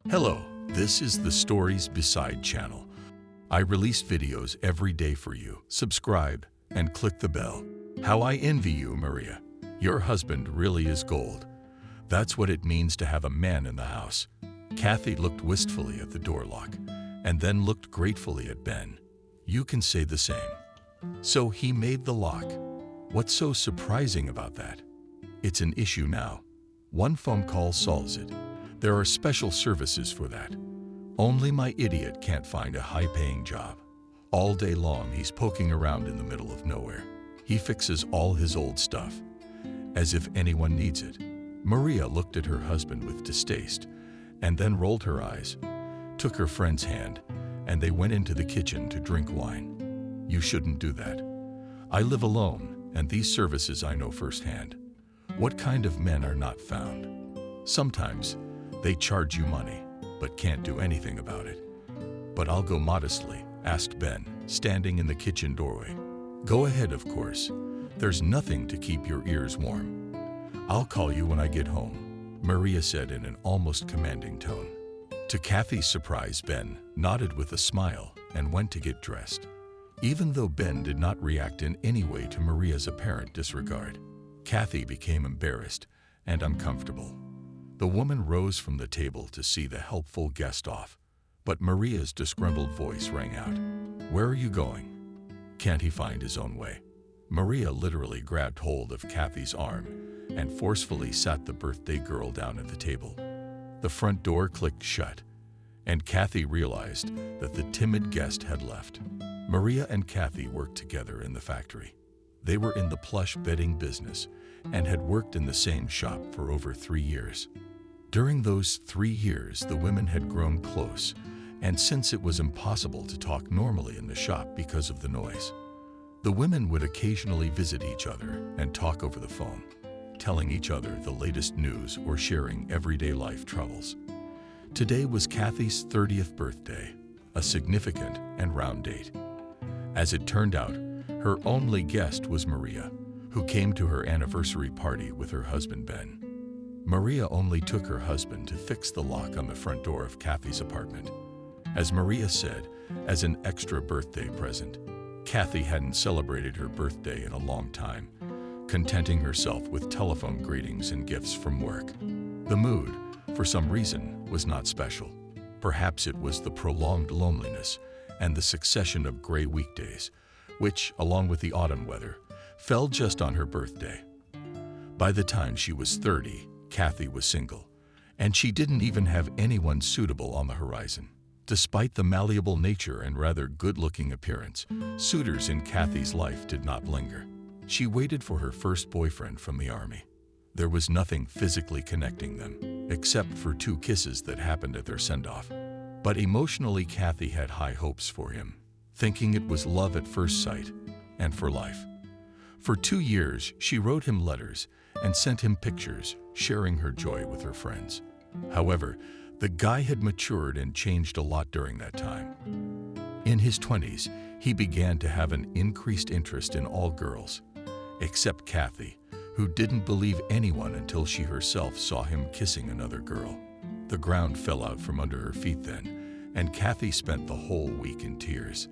Hello, this is the Stories Beside channel. I release videos every day for you. Subscribe and click the bell. How I envy you, Maria. Your husband really is gold. That's what it means to have a man in the house. Kathy looked wistfully at the door lock and then looked gratefully at Ben. You can say the same. So he made the lock. What's so surprising about that? It's an issue now. One phone call solves it. There are special services for that. Only my idiot can't find a high-paying job. All day long he's poking around in the middle of nowhere. He fixes all his old stuff, as if anyone needs it. Maria looked at her husband with distaste, and then rolled her eyes, took her friend's hand, and they went into the kitchen to drink wine. You shouldn't do that. I live alone, and these services I know firsthand. What kind of men are not found? Sometimes they charge you money, but can't do anything about it. But I'll go modestly, asked Ben, standing in the kitchen doorway. Go ahead, of course. There's nothing to keep your ears warm. I'll call you when I get home, Maria said in an almost commanding tone. To Kathy's surprise, Ben nodded with a smile and went to get dressed. Even though Ben did not react in any way to Maria's apparent disregard, Kathy became embarrassed and uncomfortable. The woman rose from the table to see the helpful guest off, but Maria's disgruntled voice rang out. Where are you going? Can't he find his own way? Maria literally grabbed hold of Kathy's arm and forcefully sat the birthday girl down at the table. The front door clicked shut, and Kathy realized that the timid guest had left. Maria and Kathy worked together in the factory. They were in the plush bedding business and had worked in the same shop for over 3 years. During those 3 years, the women had grown close, and since it was impossible to talk normally in the shop because of the noise, the women would occasionally visit each other and talk over the phone, telling each other the latest news or sharing everyday life troubles. Today was Kathy's 30th birthday, a significant and round date. As it turned out, her only guest was Maria, who came to her anniversary party with her husband Ben. Maria only took her husband to fix the lock on the front door of Kathy's apartment. As Maria said, as an extra birthday present, Kathy hadn't celebrated her birthday in a long time, contenting herself with telephone greetings and gifts from work. The mood, for some reason, was not special. Perhaps it was the prolonged loneliness and the succession of gray weekdays, which, along with the autumn weather, fell just on her birthday. By the time she was 30, Kathy was single, and she didn't even have anyone suitable on the horizon. Despite the malleable nature and rather good-looking appearance, suitors in Kathy's life did not linger. She waited for her first boyfriend from the army. There was nothing physically connecting them, except for 2 kisses that happened at their send-off. But emotionally, Kathy had high hopes for him, thinking it was love at first sight and for life. For 2 years, she wrote him letters and sent him pictures, sharing her joy with her friends. However, the guy had matured and changed a lot during that time. In his 20s, he began to have an increased interest in all girls, except Kathy, who didn't believe anyone until she herself saw him kissing another girl. The ground fell out from under her feet then, and Kathy spent the whole week in tears.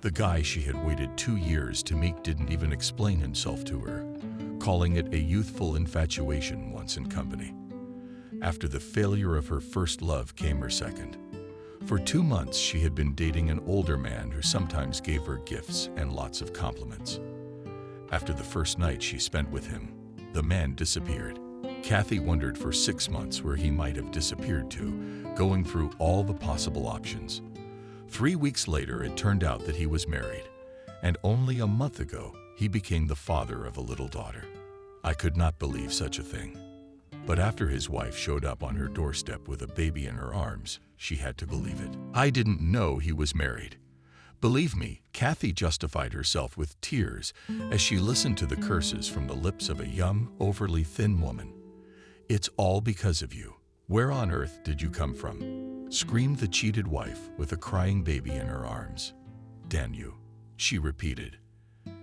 The guy she had waited 2 years to meet didn't even explain himself to her, calling it a youthful infatuation once in company. After the failure of her first love came her second. For 2 months, she had been dating an older man who sometimes gave her gifts and lots of compliments. After the first night she spent with him, the man disappeared. Kathy wondered for 6 months where he might have disappeared to, going through all the possible options. 3 weeks later, it turned out that he was married, and only a month ago, he became the father of a little daughter. I could not believe such a thing. But after his wife showed up on her doorstep with a baby in her arms, she had to believe it. I didn't know he was married. Believe me, Kathy justified herself with tears as she listened to the curses from the lips of a young, overly thin woman. It's all because of you. Where on earth did you come from? Screamed the cheated wife with a crying baby in her arms. Damn you, she repeated,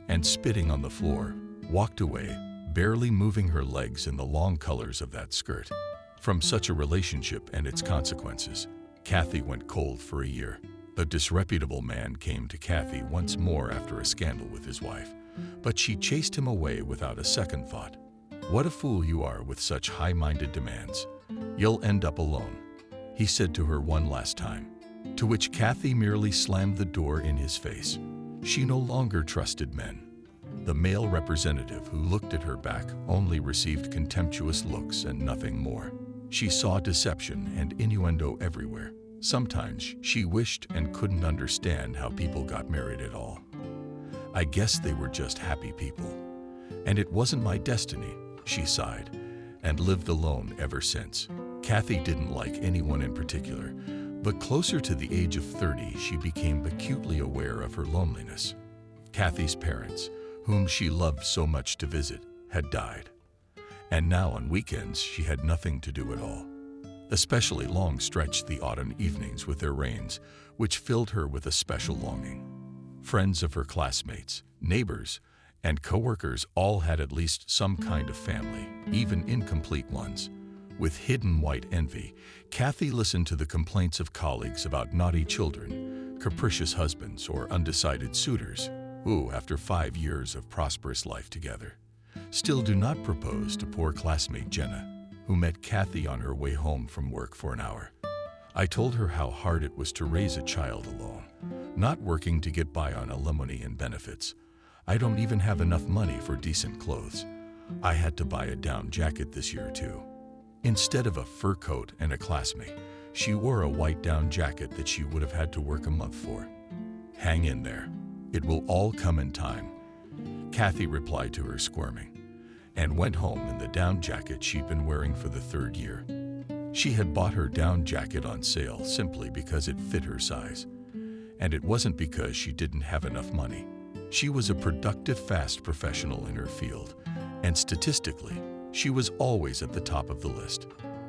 and spitting on the floor, walked away, barely moving her legs in the long colors of that skirt. From such a relationship and its consequences, Kathy went cold for a year. A disreputable man came to Kathy once more after a scandal with his wife, but she chased him away without a second thought. "What a fool you are with such high-minded demands. You'll end up alone," he said to her one last time, to which Kathy merely slammed the door in his face. She no longer trusted men. The male representative who looked at her back only received contemptuous looks and nothing more. She saw deception and innuendo everywhere. Sometimes she wished and couldn't understand how people got married at all. "I guess they were just happy people. And it wasn't my destiny," she sighed, and lived alone ever since. Kathy didn't like anyone in particular, but closer to the age of 30, she became acutely aware of her loneliness. Kathy's parents, whom she loved so much to visit, had died. And now on weekends, she had nothing to do at all. Especially long stretched the autumn evenings with their rains, which filled her with a special longing. Friends of her classmates, neighbors, and co-workers all had at least some kind of family, even incomplete ones. With hidden white envy, Kathy listened to the complaints of colleagues about naughty children, capricious husbands, or undecided suitors, who, after 5 years of prosperous life together, still do not propose to poor classmate Jenna, who met Kathy on her way home from work for an hour. "I told her how hard it was to raise a child alone, not working to get by on alimony and benefits. I don't even have enough money for decent clothes. I had to buy a down jacket this year too." Instead of a fur coat and a classmate, she wore a white down jacket that she would have had to work a month for. "Hang in there. It will all come in time," Kathy replied to her, squirming, and went home in the down jacket she'd been wearing for the 3rd year. She had bought her down jacket on sale simply because it fit her size. And it wasn't because she didn't have enough money. She was a productive, fast professional in her field, and statistically, she was always at the top of the list.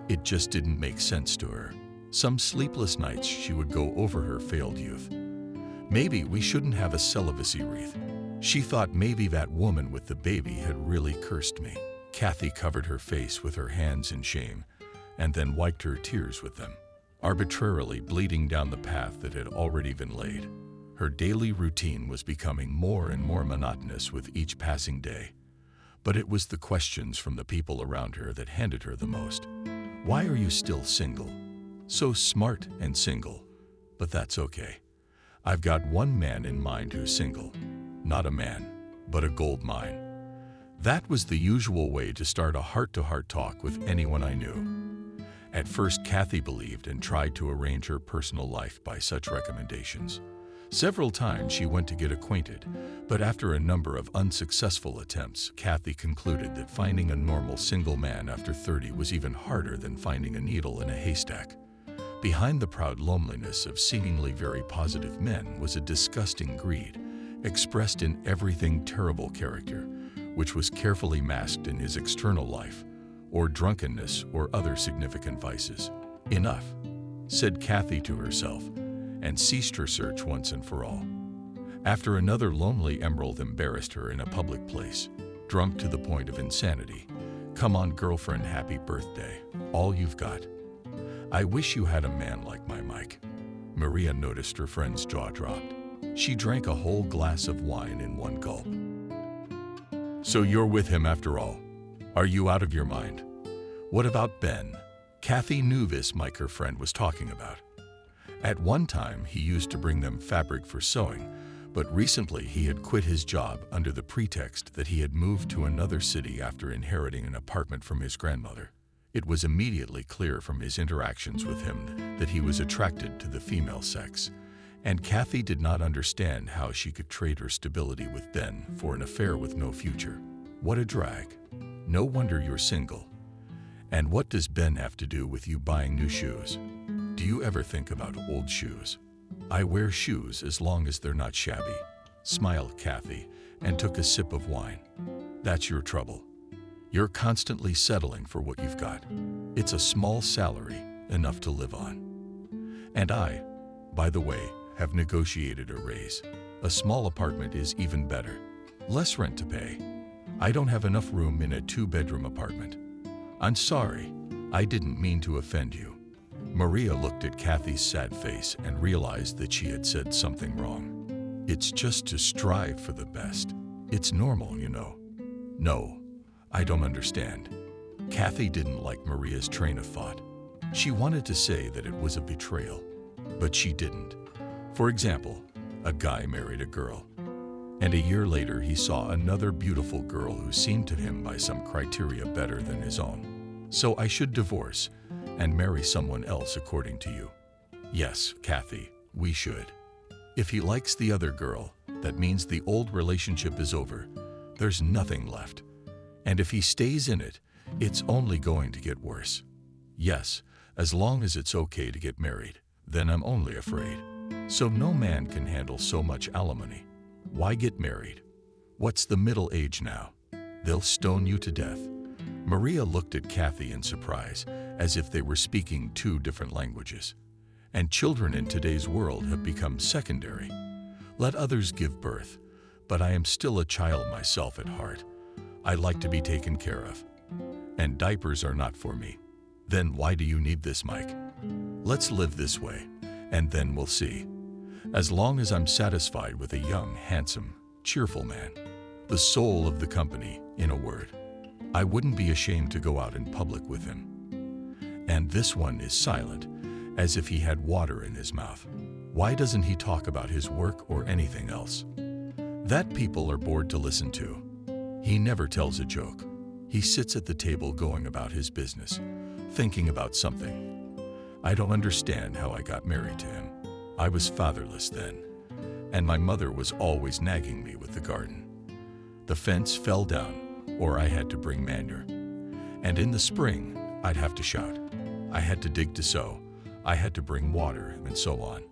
It just didn't make sense to her. Some sleepless nights she would go over her failed youth. Maybe we shouldn't have a celibacy wreath. She thought maybe that woman with the baby had really cursed me. Kathy covered her face with her hands in shame, and then wiped her tears with them, arbitrarily bleeding down the path that had already been laid. Her daily routine was becoming more and more monotonous with each passing day. But it was the questions from the people around her that handed her the most. "Why are you still single? So smart and single." But that's okay. I've got one man in mind who's single. Not a man, but a gold mine. That was the usual way to start a heart-to-heart talk with anyone I knew. At first, Kathy believed and tried to arrange her personal life by such recommendations. Several times she went to get acquainted, but after a number of unsuccessful attempts, Kathy concluded that finding a normal single man after 30 was even harder than finding a needle in a haystack. Behind the proud loneliness of seemingly very positive men was a disgusting greed, expressed in everything terrible character, which was carefully masked in his external life, or drunkenness or other significant vices. "Enough," said Kathy to herself, and ceased her search once and for all. After another lonely emerald embarrassed her in a public place, drunk to the point of insanity. "Come on, girlfriend, happy birthday. All you've got. I wish you had a man like my Mike." Maria noticed her friend's jaw dropped. She drank a whole glass of wine in one gulp. "So you're with him after all? Are you out of your mind? What about Ben?" Kathy knew this Mike her friend was talking about. At one time, he used to bring them fabric for sewing, but recently he had quit his job under the pretext that he had moved to another city after inheriting an apartment from his grandmother. It was immediately clear from his interactions with him that he was attracted to the female sex, and Kathy did not understand how she could trade her stability with Ben for an affair with no future. What a drag. No wonder you're single. And what does Ben have to do with you buying new shoes? Do you ever think about old shoes? "I wear shoes as long as they're not shabby," smiled Kathy, and took a sip of wine. "That's your trouble. You're constantly settling for what you've got. It's a small salary, enough to live on. And I, by the way, have negotiated a raise. A small apartment is even better. Less rent to pay. I don't have enough room in a 2-bedroom apartment. I'm sorry, I didn't mean to offend you. Maria looked at Kathy's sad face and realized that she had said something wrong. It's just to strive for the best. It's normal, you know. No, I don't understand. Kathy didn't like Maria's train of thought. She wanted to say that it was a betrayal, but she didn't. For example, a guy married a girl, and a year later he saw another beautiful girl who seemed to him by some criteria better than his own. So I should divorce and marry someone else according to you. Yes, Kathy, we should. If he likes the other girl, that means the old relationship is over. There's nothing left. And if he stays in it, it's only going to get worse. Yes, as long as it's okay to get married, then I'm only afraid. So no man can handle so much alimony. Why get married? What's the middle age now? They'll stone you to death. Maria looked at Kathy in surprise, as if they were speaking two different languages. And children in today's world have become secondary. Let others give birth, but I am still a child myself at heart. I like to be taken care of. And diapers are not for me. Then why do you need this, Mike? Let's live this way, and then we'll see. As long as I'm satisfied with a young, handsome, cheerful man, the soul of the company, in a word, I wouldn't be ashamed to go out in public with him. And this one is silent, as if he had water in his mouth. Why doesn't he talk about his work or anything else? That people are bored to listen to. He never tells a joke. He sits at the table going about his business, thinking about something. I don't understand how I got married to him. I was fatherless then, and my mother was always nagging me with the garden. The fence fell down, or I had to bring manure. And in the spring, I'd have to shout. I had to dig to sow. I had to bring water, and so on.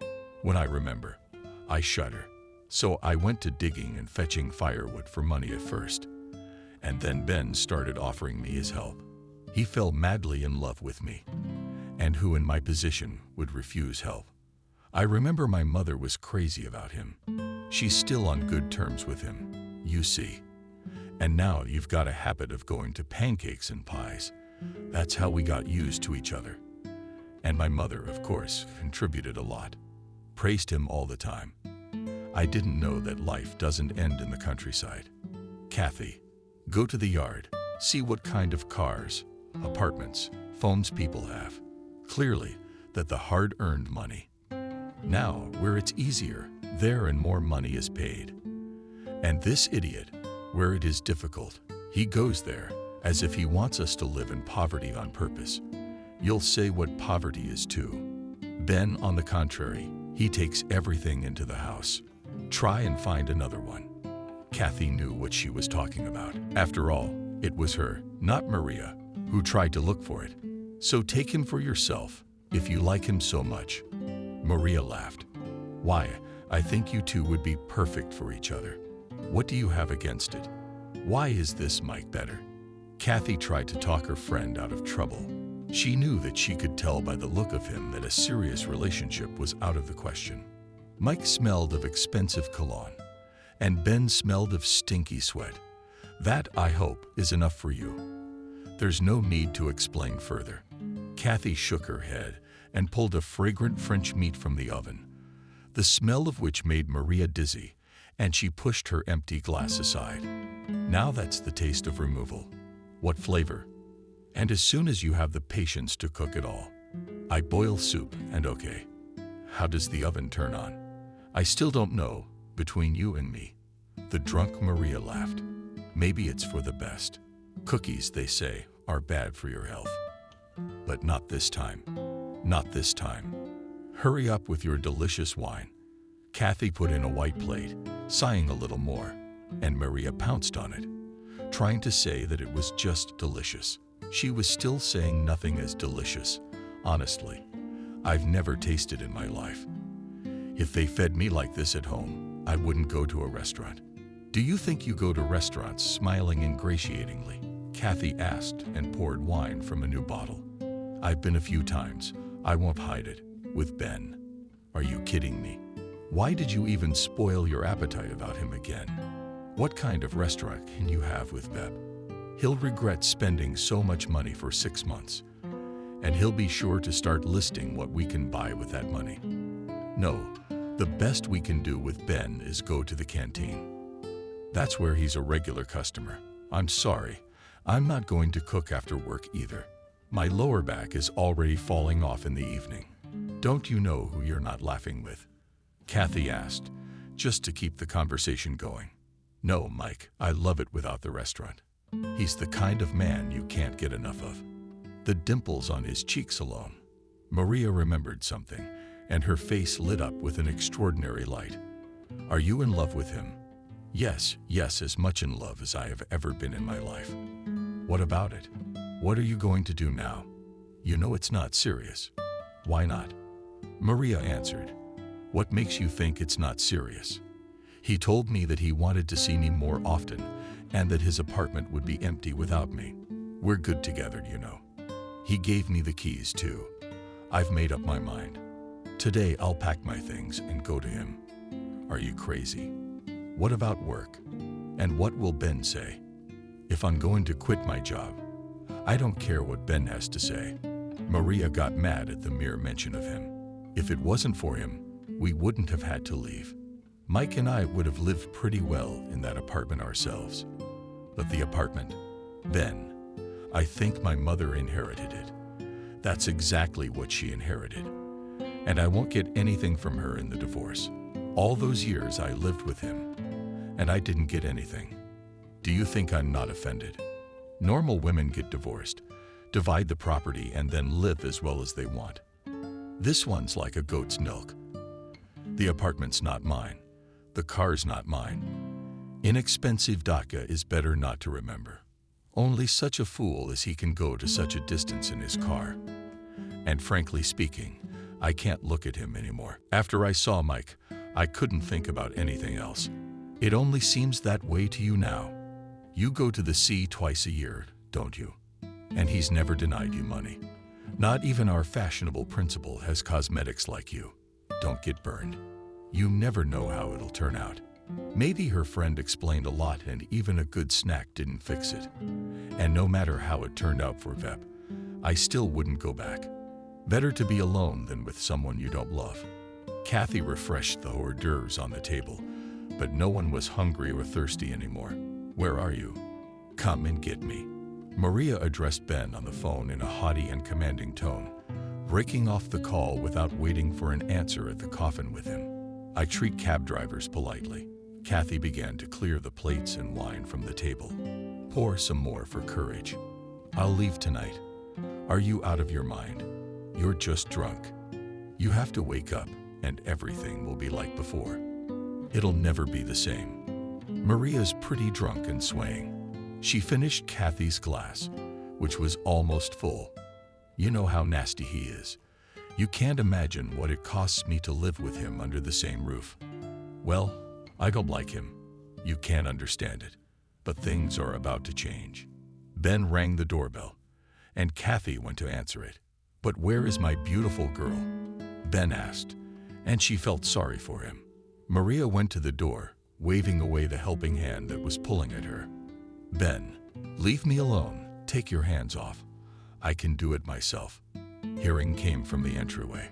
When I remember, I shudder. So I went to digging and fetching firewood for money at first. And then Ben started offering me his help. He fell madly in love with me. And who in my position would refuse help? I remember my mother was crazy about him. She's still on good terms with him, you see. And now you've got a habit of going to pancakes and pies. That's how we got used to each other. And my mother, of course, contributed a lot. Praised him all the time. I didn't know that life doesn't end in the countryside. Kathy, go to the yard, see what kind of cars, apartments, phones people have. Clearly, that the hard-earned money. Now, where it's easier, there and more money is paid. And this idiot, where it is difficult, he goes there, as if he wants us to live in poverty on purpose. You'll say what poverty is too. Ben, on the contrary, he takes everything into the house. Try and find another one. Kathy knew what she was talking about. After all, it was her, not Maria, who tried to look for it. So take him for yourself, if you like him so much. Maria laughed. Why, I think you two would be perfect for each other. What do you have against it? Why is this Mike better? Kathy tried to talk her friend out of trouble. She knew that she could tell by the look of him that a serious relationship was out of the question. Mike smelled of expensive cologne, and Ben smelled of stinky sweat. That, I hope, is enough for you. There's no need to explain further. Kathy shook her head and pulled a fragrant French meat from the oven, the smell of which made Maria dizzy, and she pushed her empty glass aside. Now that's the taste of removal. What flavor? And as soon as you have the patience to cook it all. I boil soup, and okay. How does the oven turn on? I still don't know, between you and me. The drunk Maria laughed. Maybe it's for the best. Cookies, they say, are bad for your health. But not this time. Not this time. Hurry up with your delicious wine. Kathy put in a white plate, sighing a little more, and Maria pounced on it, trying to say that it was just delicious. She was still saying nothing as delicious. Honestly, I've never tasted in my life. If they fed me like this at home, I wouldn't go to a restaurant. Do you think you go to restaurants smiling ingratiatingly? Kathy asked and poured wine from a new bottle. I've been a few times. I won't hide it. With Ben. Are you kidding me? Why did you even spoil your appetite about him again? What kind of restaurant can you have with Beb? He'll regret spending so much money for 6 months. and he'll be sure to start listing what we can buy with that money. No, the best we can do with Ben is go to the canteen. That's where he's a regular customer. I'm sorry, I'm not going to cook after work either. My lower back is already falling off in the evening. Don't you know who you're not laughing with? Kathy asked, just to keep the conversation going. No, Mike, I love it without the restaurant. He's the kind of man you can't get enough of. The dimples on his cheeks alone. Maria remembered something, and her face lit up with an extraordinary light. Are you in love with him? Yes, as much in love as I have ever been in my life. What about it? What are you going to do now? You know it's not serious. Why not? Maria answered. What makes you think it's not serious? He told me that he wanted to see me more often and that his apartment would be empty without me. We're good together, you know. He gave me the keys too. I've made up my mind. Today I'll pack my things and go to him. Are you crazy? What about work? And what will Ben say? If I'm going to quit my job, I don't care what Ben has to say. Maria got mad at the mere mention of him. If it wasn't for him, we wouldn't have had to leave. Mike and I would have lived pretty well in that apartment ourselves. But the apartment, Ben, I think my mother inherited it. That's exactly what she inherited. And I won't get anything from her in the divorce. All those years I lived with him, and I didn't get anything. Do you think I'm not offended? Normal women get divorced, divide the property, and then live as well as they want. This one's like a goat's milk. The apartment's not mine. The car's not mine. Inexpensive DACA is better not to remember. Only such a fool as he can go to such a distance in his car. And frankly speaking, I can't look at him anymore. After I saw Mike, I couldn't think about anything else. It only seems that way to you now. You go to the sea twice a year, don't you? And he's never denied you money. Not even our fashionable principal has cosmetics like you. Don't get burned. You never know how it'll turn out. Maybe her friend explained a lot and even a good snack didn't fix it. And no matter how it turned out for Vep, I still wouldn't go back. Better to be alone than with someone you don't love. Kathy refreshed the hors d'oeuvres on the table, but no one was hungry or thirsty anymore. Where are you? Come and get me. Maria addressed Ben on the phone in a haughty and commanding tone, breaking off the call without waiting for an answer at the coffin with him. I treat cab drivers politely. Kathy began to clear the plates and wine from the table. Pour some more for courage. I'll leave tonight. Are you out of your mind? You're just drunk. You have to wake up, and everything will be like before. It'll never be the same. Maria's pretty drunk and swaying. She finished Kathy's glass, which was almost full. You know how nasty he is. You can't imagine what it costs me to live with him under the same roof. Well, I don't like him. You can't understand it. But things are about to change. Ben rang the doorbell, and Kathy went to answer it. But where is my beautiful girl? Ben asked, and she felt sorry for him. Maria went to the door, waving away the helping hand that was pulling at her. Ben, leave me alone. Take your hands off. I can do it myself. Hearing came from the entryway.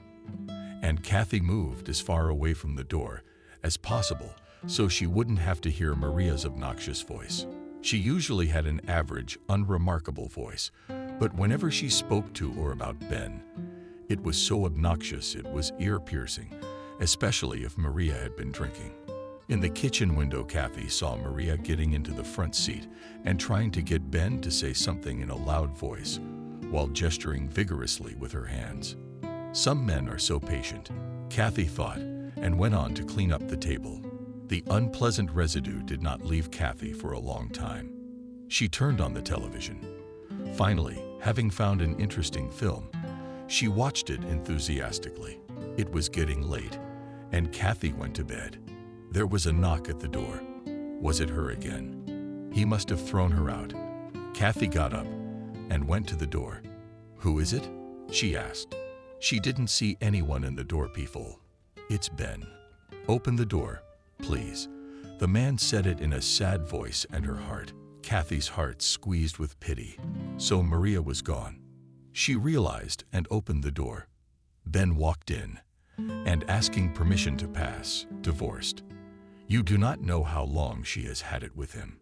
And Kathy moved as far away from the door as possible so she wouldn't have to hear Maria's obnoxious voice. She usually had an average, unremarkable voice, but whenever she spoke to or about Ben, it was so obnoxious it was ear-piercing, especially if Maria had been drinking. In the kitchen window, Kathy saw Maria getting into the front seat and trying to get Ben to say something in a loud voice while gesturing vigorously with her hands. Some men are so patient, Kathy thought, and went on to clean up the table. The unpleasant residue did not leave Kathy for a long time. She turned on the television. Finally, having found an interesting film, she watched it enthusiastically. It was getting late, and Kathy went to bed. There was a knock at the door. Was it her again? He must have thrown her out. Kathy got up and went to the door. Who is it? She asked. She didn't see anyone in the door peephole. It's Ben. Open the door, please. The man said it in a sad voice, and her heart, Kathy's heart, squeezed with pity. So Maria was gone. She realized and opened the door. Ben walked in, and asking permission to pass, divorced. You do not know how long she has had it with him.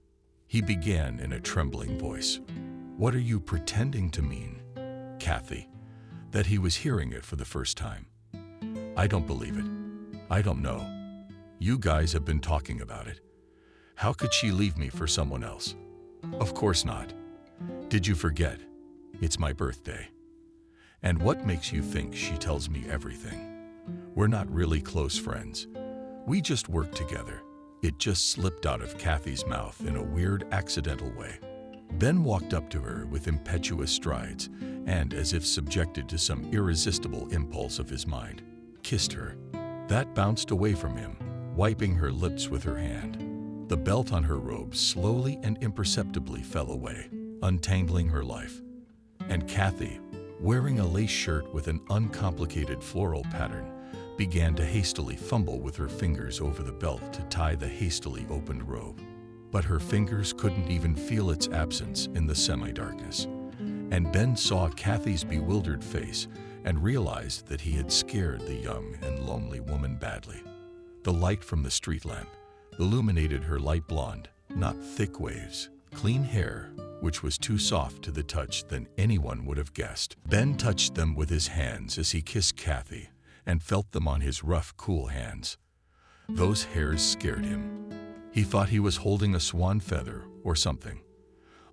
He began in a trembling voice. What are you pretending to mean, Kathy? That he was hearing it for the first time. I don't believe it. I don't know. You guys have been talking about it. How could she leave me for someone else? Of course not. Did you forget? It's my birthday. And what makes you think she tells me everything? We're not really close friends. We just work together. It just slipped out of Kathy's mouth in a weird, accidental way. Ben walked up to her with impetuous strides and, as if subjected to some irresistible impulse of his mind, kissed her. That bounced away from him, wiping her lips with her hand. The belt on her robe slowly and imperceptibly fell away, untangling her life. And Kathy, wearing a lace shirt with an uncomplicated floral pattern, began to hastily fumble with her fingers over the belt to tie the hastily opened robe. But her fingers couldn't even feel its absence in the semi-darkness. And Ben saw Kathy's bewildered face and realized that he had scared the young and lonely woman badly. The light from the street lamp illuminated her light blonde, not thick waves, clean hair, which was too soft to the touch than anyone would have guessed. Ben touched them with his hands as he kissed Kathy and felt them on his rough, cool hands. Those hairs scared him. He thought he was holding a swan feather or something.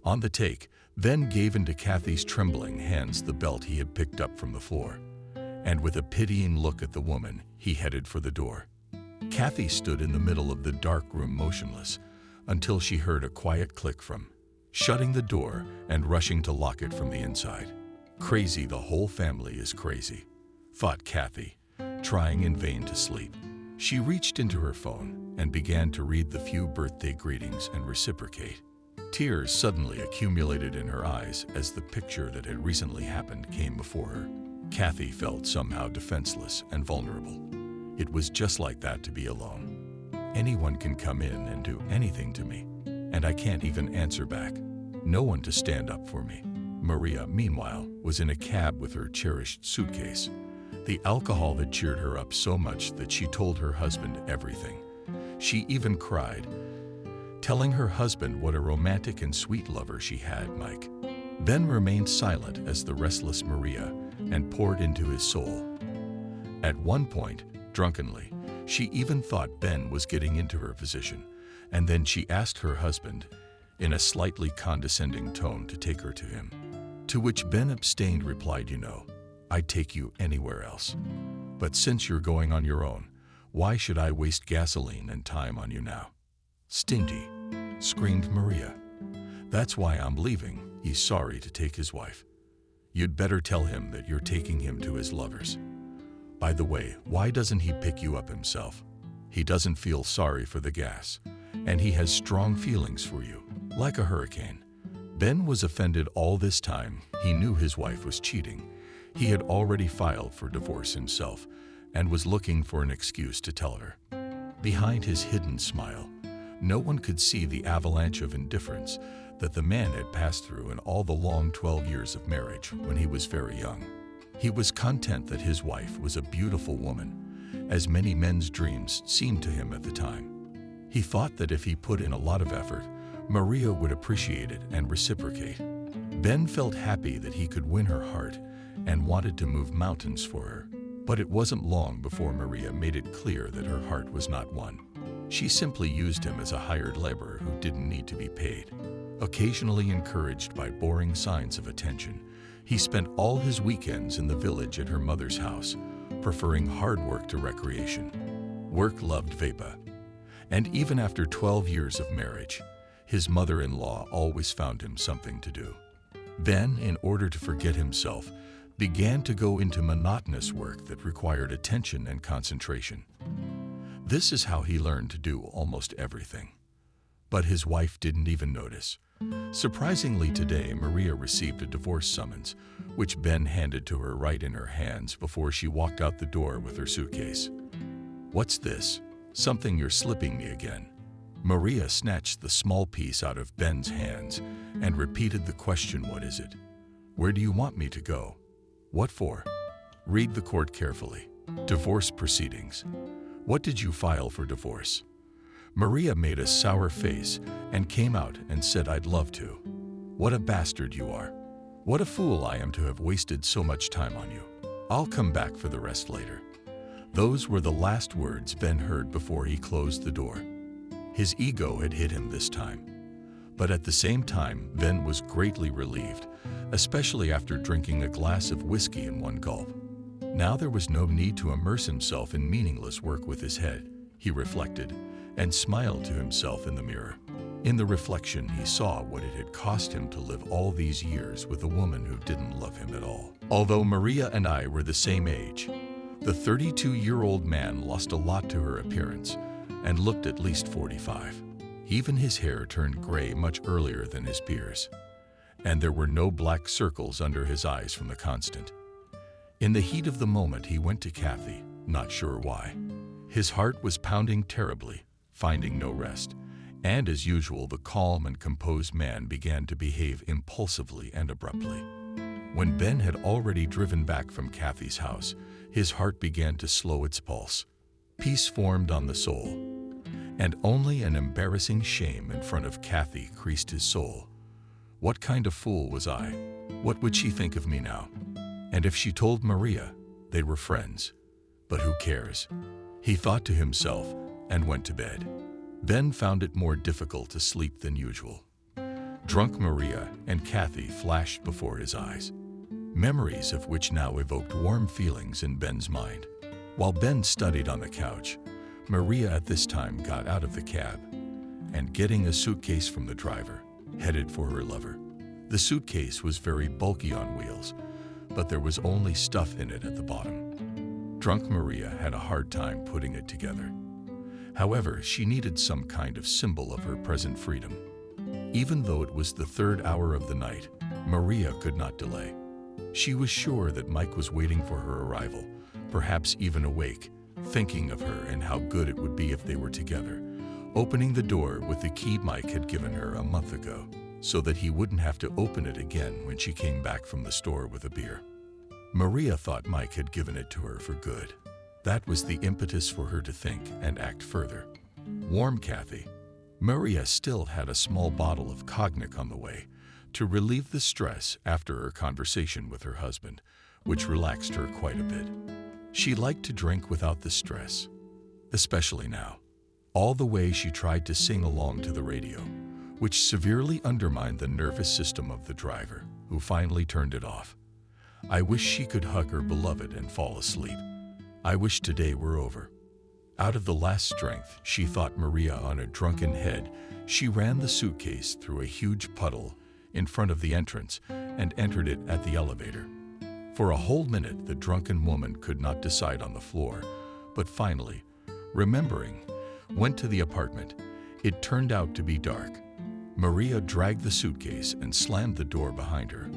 On the take, Ben gave into Kathy's trembling hands the belt he had picked up from the floor, and with a pitying look at the woman, he headed for the door. Kathy stood in the middle of the dark room motionless until she heard a quiet click from shutting the door and rushing to lock it from the inside. Crazy, the whole family is crazy, thought Kathy, trying in vain to sleep. She reached into her phone and began to read the few birthday greetings and reciprocate. Tears suddenly accumulated in her eyes as the picture that had recently happened came before her. Kathy felt somehow defenseless and vulnerable. It was just like that to be alone. Anyone can come in and do anything to me, and I can't even answer back. No one to stand up for me. Maria, meanwhile, was in a cab with her cherished suitcase. The alcohol had cheered her up so much that she told her husband everything. She even cried, telling her husband what a romantic and sweet lover she had, Mike. Ben remained silent as the restless Maria and poured into his soul. At one point, drunkenly, she even thought Ben was getting into her position, and then she asked her husband, in a slightly condescending tone, to take her to him. To which Ben abstained, replied, "You know, I'd take you anywhere else. But since you're going on your own, why should I waste gasoline and time on you now?" "Stingy," screamed Maria. "That's why I'm leaving. He's sorry to take his wife. You'd better tell him that you're taking him to his lovers. By the way, why doesn't he pick you up himself? He doesn't feel sorry for the gas, and he has strong feelings for you, like a hurricane." Ben was offended all this time. He knew his wife was cheating. He had already filed for divorce himself and was looking for an excuse to tell her. Behind his hidden smile, no one could see the avalanche of indifference that the man had passed through in all the long 12 years of marriage when he was very young. He was content that his wife was a beautiful woman, as many men's dreams seemed to him at the time. He thought that if he put in a lot of effort, Maria would appreciate it and reciprocate. Ben felt happy that he could win her heart and wanted to move mountains for her. But it wasn't long before Maria made it clear that her heart was not won. She simply used him as a hired laborer who didn't need to be paid. Occasionally encouraged by boring signs of attention, he spent all his weekends in the village at her mother's house, preferring hard work to recreation. Work loved Vapa. And even after 12 years of marriage, his mother-in-law always found him something to do. Ben, in order to forget himself, began to go into monotonous work that required attention and concentration. This is how he learned to do almost everything. But his wife didn't even notice. Surprisingly, today, Maria received a divorce summons, which Ben handed to her right in her hands before she walked out the door with her suitcase. "What's this? Something you're slipping me again." Maria snatched the small piece out of Ben's hands and repeated the question, "What is it?" Where do you want me to go? What for? Read the court carefully. Divorce proceedings. What did you file for divorce? Maria made a sour face and came out and said, I'd love to. What a bastard you are. What a fool I am to have wasted so much time on you. I'll come back for the rest later. Those were the last words Ben heard before he closed the door. His ego had hit him this time. But at the same time, Ben was greatly relieved, especially after drinking a glass of whiskey in one gulp. Now there was no need to immerse himself in meaningless work with his head, he reflected, and smiled to himself in the mirror. In the reflection, he saw what it had cost him to live all these years with a woman who didn't love him at all. Although Maria and I were the same age, the 32-year-old man lost a lot to her appearance and looked at least 45. Even his hair turned gray much earlier than his peers, and there were no black circles under his eyes from the constant. In the heat of the moment, he went to Kathy, not sure why. His heart was pounding terribly, finding no rest, and as usual, the calm and composed man began to behave impulsively and abruptly. When Ben had already driven back from Kathy's house, his heart began to slow its pulse. Peace formed on the soul, and only an embarrassing shame in front of Kathy creased his soul. What kind of fool was I? What would she think of me now? And if she told Maria, they were friends. But who cares? He thought to himself and went to bed. Ben found it more difficult to sleep than usual. Drunk Maria and Kathy flashed before his eyes, memories of which now evoked warm feelings in Ben's mind. While Ben studied on the couch, Maria at this time got out of the cab and, getting a suitcase from the driver, headed for her lover. The suitcase was very bulky on wheels, but there was only stuff in it at the bottom. Drunk Maria had a hard time putting it together. However, she needed some kind of symbol of her present freedom. Even though it was the 3rd hour of the night, Maria could not delay. She was sure that Mike was waiting for her arrival, perhaps even awake, thinking of her and how good it would be if they were together, opening the door with the key Mike had given her a month ago, so that he wouldn't have to open it again when she came back from the store with a beer. Maria thought Mike had given it to her for good. That was the impetus for her to think and act further. Warm Kathy. Maria still had a small bottle of cognac on the way to relieve the stress after her conversation with her husband, which relaxed her quite a bit. She liked to drink without the stress, especially now. All the way she tried to sing along to the radio, which severely undermined the nervous system of the driver, who finally turned it off. I wish she could hug her beloved and fall asleep. I wish today were over. Out of the last strength she thought Maria on a drunken head, she ran the suitcase through a huge puddle in front of the entrance and entered it at the elevator. For a whole minute, the drunken woman could not decide on the floor, but finally, remembering, went to the apartment. It turned out to be dark. Maria dragged the suitcase and slammed the door behind her,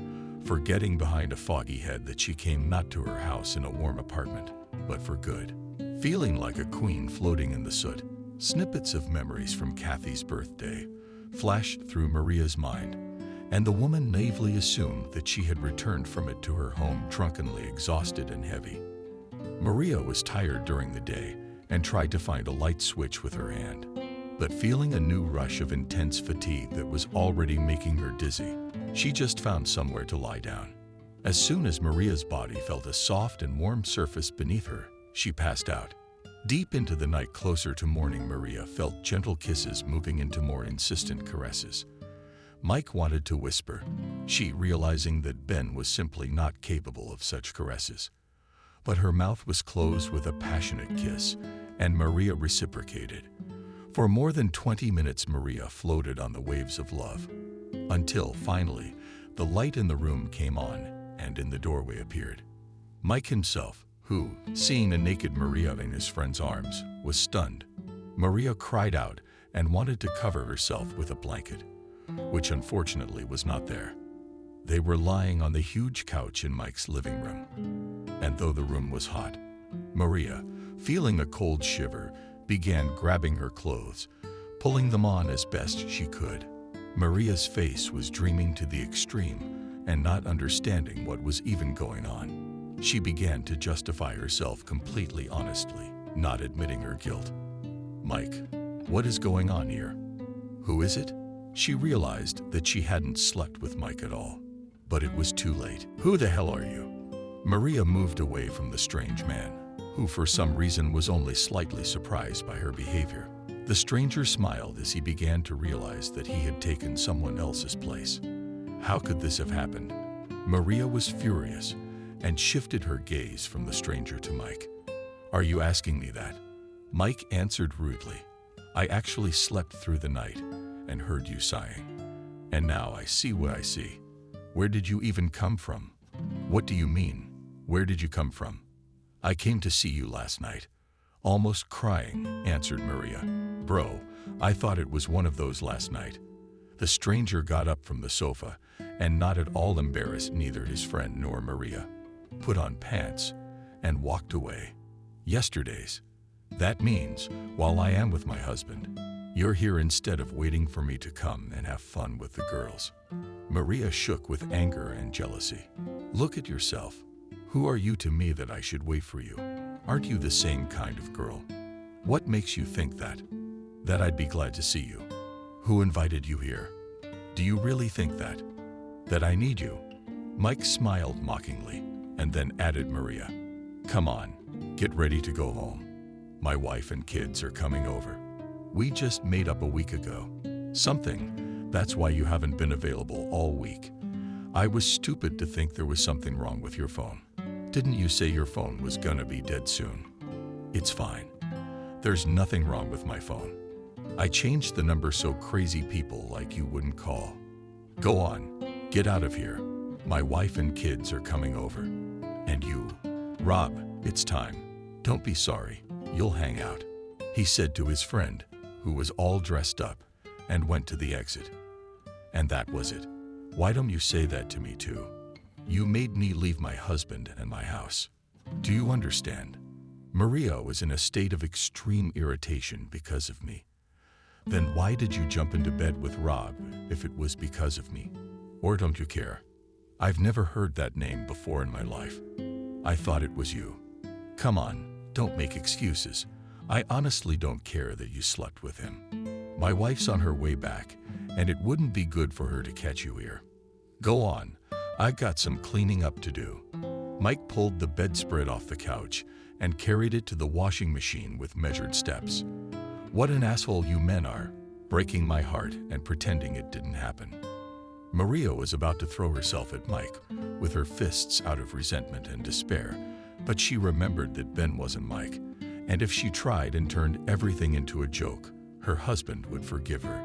forgetting behind a foggy head that she came not to her house in a warm apartment, but for good. Feeling like a queen floating in the soot, snippets of memories from Kathy's birthday flashed through Maria's mind, and the woman naively assumed that she had returned from it to her home drunkenly exhausted and heavy. Maria was tired during the day and tried to find a light switch with her hand, but feeling a new rush of intense fatigue that was already making her dizzy, she just found somewhere to lie down. As soon as Maria's body felt a soft and warm surface beneath her, she passed out. Deep into the night, closer to morning, Maria felt gentle kisses moving into more insistent caresses. Mike wanted to whisper, she realizing that Ben was simply not capable of such caresses. But her mouth was closed with a passionate kiss, and Maria reciprocated. For more than 20 minutes, Maria floated on the waves of love, until finally, the light in the room came on, and in the doorway appeared Mike himself, who, seeing a naked Maria in his friend's arms, was stunned. Maria cried out and wanted to cover herself with a blanket, which unfortunately was not there. They were lying on the huge couch in Mike's living room, and though the room was hot, Maria, feeling a cold shiver, began grabbing her clothes, pulling them on as best she could. Maria's face was dreaming to the extreme, and not understanding what was even going on. She began to justify herself completely honestly, not admitting her guilt. "Mike, what is going on here? Who is it?" She realized that she hadn't slept with Mike at all, but it was too late. "Who the hell are you?" Maria moved away from the strange man, who for some reason was only slightly surprised by her behavior. The stranger smiled as he began to realize that he had taken someone else's place. How could this have happened? Maria was furious and shifted her gaze from the stranger to Mike. "Are you asking me that?" Mike answered rudely. "I actually slept through the night and heard you sighing. And now I see what I see. Where did you even come from?" "What do you mean? Where did you come from?" "I came to see you last night." Almost crying, answered Maria. "Bro, I thought it was one of those last night." The stranger got up from the sofa and, not at all embarrassed, neither his friend nor Maria, put on pants and walked away. "Yesterday's. That means, while I am with my husband, you're here instead of waiting for me to come and have fun with the girls." Maria shook with anger and jealousy. "Look at yourself. Who are you to me that I should wait for you? Aren't you the same kind of girl? What makes you think that? That I'd be glad to see you? Who invited you here? Do you really think that? That I need you?" Mike smiled mockingly and then added, "Maria, come on, get ready to go home. My wife and kids are coming over. We just made up a week ago. Something, that's why you haven't been available all week. I was stupid to think there was something wrong with your phone. Didn't you say your phone was gonna be dead soon?" "It's fine. There's nothing wrong with my phone. I changed the number so crazy people like you wouldn't call. Go on, get out of here. My wife and kids are coming over. And you, Rob, it's time. Don't be sorry, you'll hang out," he said to his friend, who was all dressed up, and went to the exit. "And that was it. Why don't you say that to me too? You made me leave my husband and my house. Do you understand?" Maria was in a state of extreme irritation because of me. "Then why did you jump into bed with Rob if it was because of me? Or don't you care? I've never heard that name before in my life. I thought it was you. Come on, don't make excuses. I honestly don't care that you slept with him. My wife's on her way back, and it wouldn't be good for her to catch you here. Go on, I've got some cleaning up to do." Mike pulled the bedspread off the couch and carried it to the washing machine with measured steps. "What an asshole you men are, breaking my heart and pretending it didn't happen." Maria was about to throw herself at Mike with her fists out of resentment and despair, but she remembered that Ben wasn't Mike, and if she tried and turned everything into a joke, her husband would forgive her.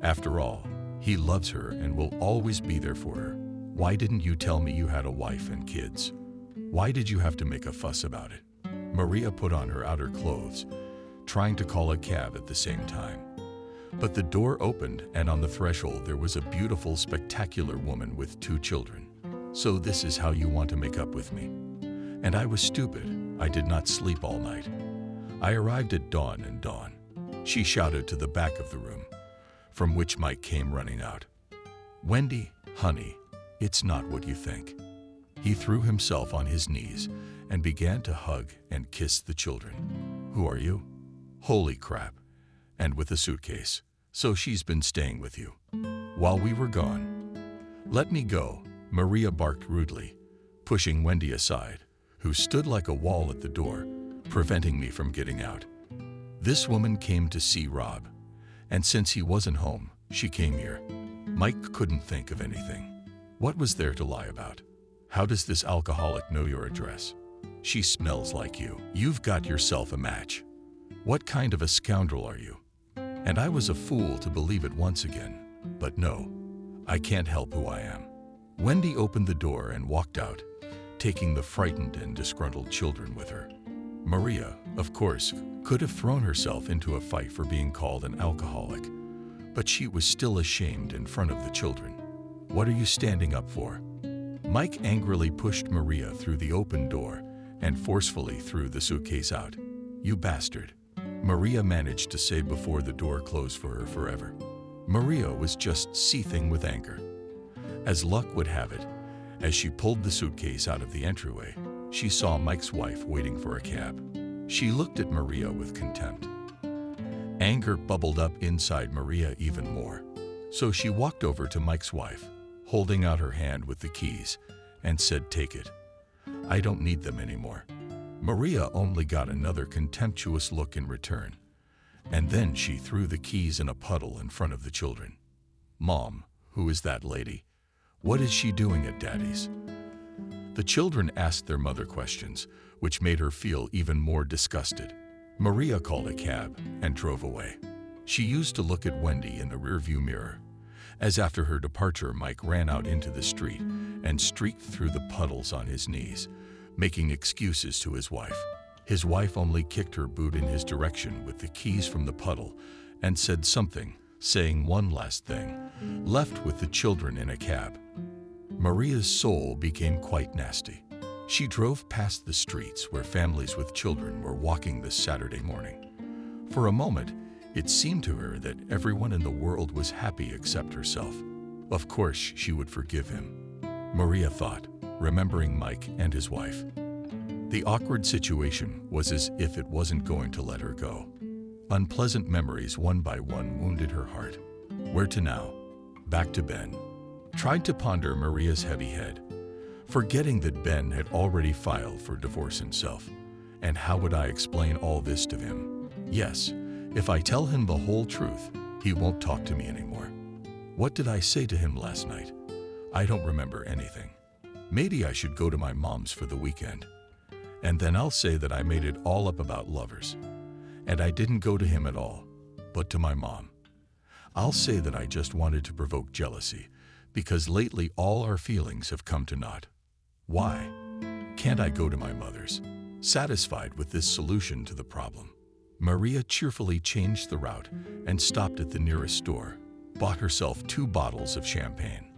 After all, he loves her and will always be there for her. "Why didn't you tell me you had a wife and kids? Why did you have to make a fuss about it?" Maria put on her outer clothes, trying to call a cab at the same time. But the door opened, and on the threshold there was a beautiful, spectacular woman with 2 children. "So this is how you want to make up with me?" And I was stupid. I did not sleep all night. I arrived at dawn and dawn, she shouted to the back of the room, from which Mike came running out. "Wendy, honey, it's not what you think." He threw himself on his knees and began to hug and kiss the children. "Who are you? Holy crap. And with a suitcase. So she's been staying with you while we were gone." "Let me go," Maria barked rudely, pushing Wendy aside, who stood like a wall at the door, preventing me from getting out. This woman came to see Rob, and since he wasn't home, she came here. Mike couldn't think of anything. What was there to lie about? How does this alcoholic know your address? She smells like you. You've got yourself a match. What kind of a scoundrel are you? And I was a fool to believe it once again. But no, I can't help who I am. Wendy opened the door and walked out, taking the frightened and disgruntled children with her. Maria, of course, could have thrown herself into a fight for being called an alcoholic, but she was still ashamed in front of the children. "What are you standing up for?" Mike angrily pushed Maria through the open door and forcefully threw the suitcase out. "You bastard," Maria managed to say before the door closed for her forever. Maria was just seething with anger. As luck would have it, as she pulled the suitcase out of the entryway, she saw Mike's wife waiting for a cab. She looked at Maria with contempt. Anger bubbled up inside Maria even more. So she walked over to Mike's wife, holding out her hand with the keys, and said, "Take it. I don't need them anymore." Maria only got another contemptuous look in return, and then she threw the keys in a puddle in front of the children. "Mom, who is that lady? What is she doing at Daddy's?" The children asked their mother questions, which made her feel even more disgusted. Maria called a cab and drove away. She used to look at Wendy in the rearview mirror, as after her departure Mike ran out into the street and streaked through the puddles on his knees, making excuses to his wife. His wife only kicked her boot in his direction with the keys from the puddle and said something, saying one last thing, left with the children in a cab. Maria's soul became quite nasty. She drove past the streets where families with children were walking this Saturday morning. For a moment, it seemed to her that everyone in the world was happy except herself. Of course, she would forgive him, Maria thought, remembering Mike and his wife. The awkward situation was as if it wasn't going to let her go. Unpleasant memories one by one wounded her heart. Where to now? Back to Ben. Tried to ponder Maria's heavy head, forgetting that Ben had already filed for divorce himself. And how would I explain all this to him? Yes, if I tell him the whole truth, he won't talk to me anymore. What did I say to him last night? I don't remember anything. Maybe I should go to my mom's for the weekend. And then I'll say that I made it all up about lovers. And I didn't go to him at all, but to my mom. I'll say that I just wanted to provoke jealousy, because lately all our feelings have come to naught. Why can't I go to my mother's? Satisfied with this solution to the problem, Maria cheerfully changed the route and stopped at the nearest store, bought herself 2 bottles of champagne,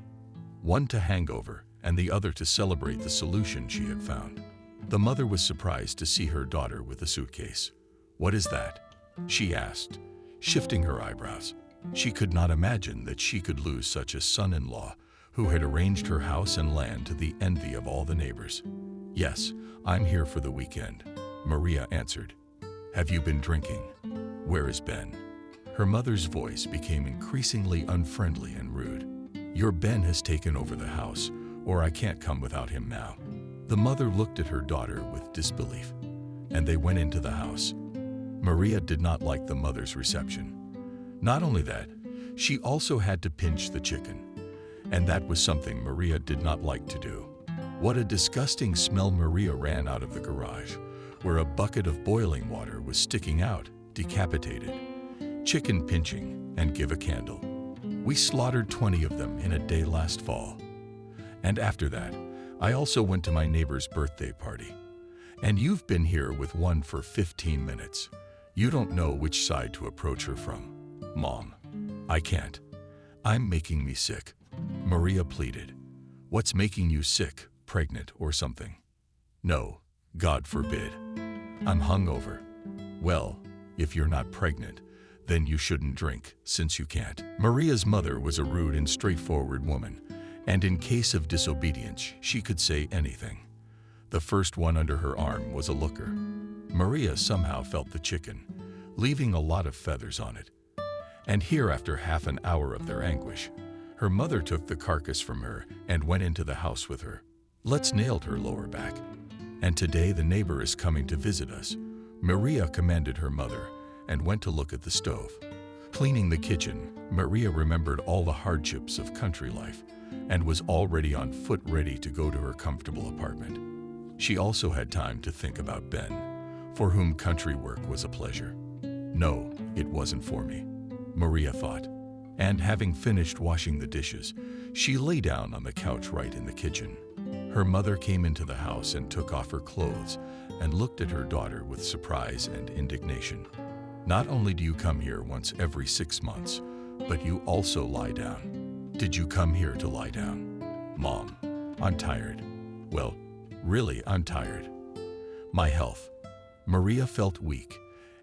one to hangover and the other to celebrate the solution she had found. The mother was surprised to see her daughter with a suitcase. "What is that?" she asked, shifting her eyebrows. She could not imagine that she could lose such a son-in-law who had arranged her house and land to the envy of all the neighbors. "Yes, I'm here for the weekend," Maria answered. "Have you been drinking? Where is Ben?" Her mother's voice became increasingly unfriendly and rude. "Your Ben has taken over the house, or I can't come without him now." The mother looked at her daughter with disbelief, and they went into the house. Maria did not like the mother's reception. Not only that, she also had to pinch the chicken, and that was something Maria did not like to do. What a disgusting smell! Maria ran out of the garage, where a bucket of boiling water was sticking out, decapitated. Chicken pinching and give a candle. We slaughtered 20 of them in a day last fall. And after that, I also went to my neighbor's birthday party. And you've been here with one for 15 minutes. You don't know which side to approach her from. Mom, I can't. I'm making me sick, Maria pleaded. What's making you sick? Pregnant or something? No, God forbid. I'm hungover. Well, if you're not pregnant, then you shouldn't drink, since you can't. Maria's mother was a rude and straightforward woman, and in case of disobedience, she could say anything. The first one under her arm was a looker. Maria somehow felt the chicken, leaving a lot of feathers on it. And here, after half an hour of their anguish, her mother took the carcass from her and went into the house with her. Let's nailed her lower back. And today the neighbor is coming to visit us. Maria commanded her mother and went to look at the stove. Cleaning the kitchen, Maria remembered all the hardships of country life and was already on foot ready to go to her comfortable apartment. She also had time to think about Ben, for whom country work was a pleasure. No, it wasn't for me, Maria thought. And having finished washing the dishes, she lay down on the couch right in the kitchen. Her mother came into the house and took off her clothes and looked at her daughter with surprise and indignation. Not only do you come here once every 6 months, but you also lie down. Did you come here to lie down? Mom, I'm tired. Well, really, I'm tired. My health. Maria felt weak,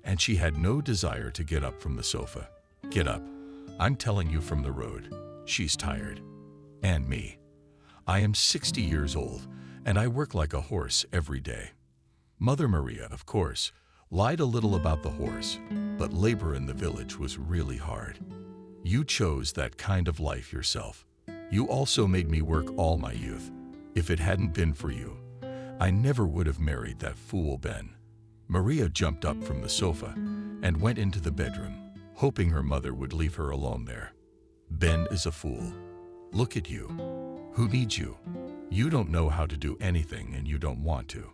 and she had no desire to get up from the sofa. Get up. I'm telling you from the road. She's tired. And me. I am 60 years old, and I work like a horse every day. Mother Maria, of course, lied a little about the horse, but labor in the village was really hard. You chose that kind of life yourself. You also made me work all my youth. If it hadn't been for you, I never would have married that fool Ben. Maria jumped up from the sofa and went into the bedroom, hoping her mother would leave her alone there. Ben is a fool. Look at you. Who needs you? You don't know how to do anything and you don't want to.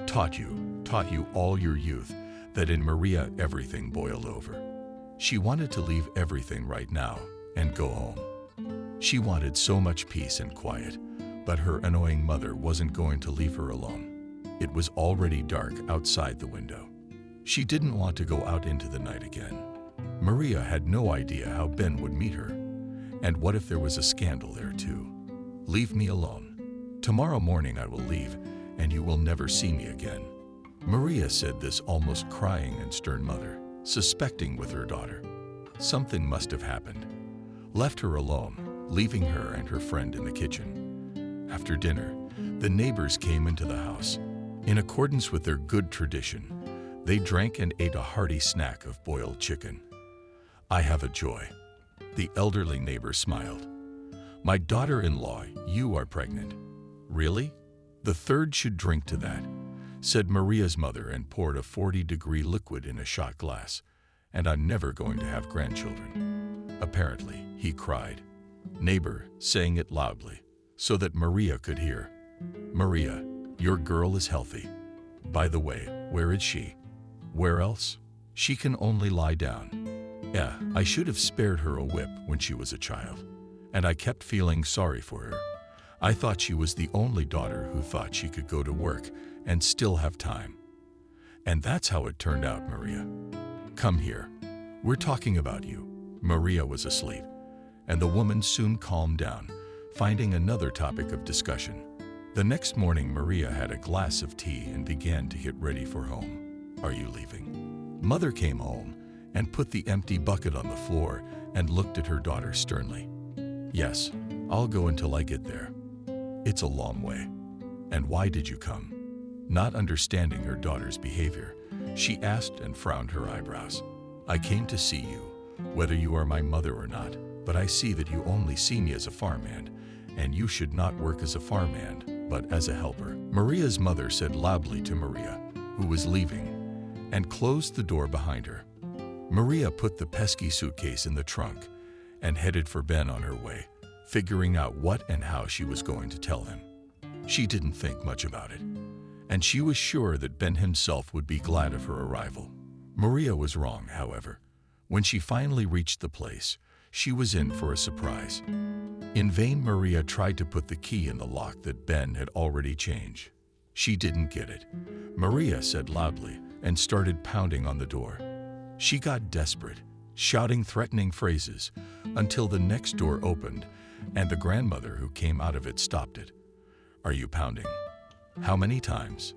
Taught you all your youth that in Maria everything boiled over. She wanted to leave everything right now and go home. She wanted so much peace and quiet, but her annoying mother wasn't going to leave her alone. It was already dark outside the window. She didn't want to go out into the night again. Maria had no idea how Ben would meet her. And what if there was a scandal there too? Leave me alone. Tomorrow morning I will leave, and you will never see me again. Maria said this almost crying and stern mother, suspecting with her daughter. Something must have happened. Left her alone, leaving her and her friend in the kitchen. After dinner, the neighbors came into the house. In accordance with their good tradition, they drank and ate a hearty snack of boiled chicken. I have a joy. The elderly neighbor smiled. My daughter-in-law, you are pregnant. Really? The third should drink to that, said Maria's mother and poured a 40-degree liquid in a shot glass. And I'm never going to have grandchildren. Apparently, he cried. Neighbor, saying it loudly, so that Maria could hear. Maria, your girl is healthy. By the way, where is she? Where else? She can only lie down. Yeah, I should have spared her a whip when she was a child. And I kept feeling sorry for her. I thought she was the only daughter who thought she could go to work and still have time. And that's how it turned out, Maria. Come here. We're talking about you. Maria was asleep, and the woman soon calmed down, finding another topic of discussion. The next morning, Maria had a glass of tea and began to get ready for home. Are you leaving? Mother came home and put the empty bucket on the floor and looked at her daughter sternly. Yes, I'll go until I get there. It's a long way. And why did you come? Not understanding her daughter's behavior, she asked and frowned her eyebrows. I came to see you, whether you are my mother or not, but I see that you only see me as a farmhand, and you should not work as a farmhand, but as a helper. Maria's mother said loudly to Maria, who was leaving, and closed the door behind her. Maria put the pesky suitcase in the trunk and headed for Ben on her way, figuring out what and how she was going to tell him. She didn't think much about it, and she was sure that Ben himself would be glad of her arrival. Maria was wrong, however. When she finally reached the place, she was in for a surprise. In vain, Maria tried to put the key in the lock that Ben had already changed. She didn't get it. Maria said loudly and started pounding on the door. She got desperate, shouting threatening phrases, until the next door opened and the grandmother who came out of it stopped it. Are you pounding? How many times?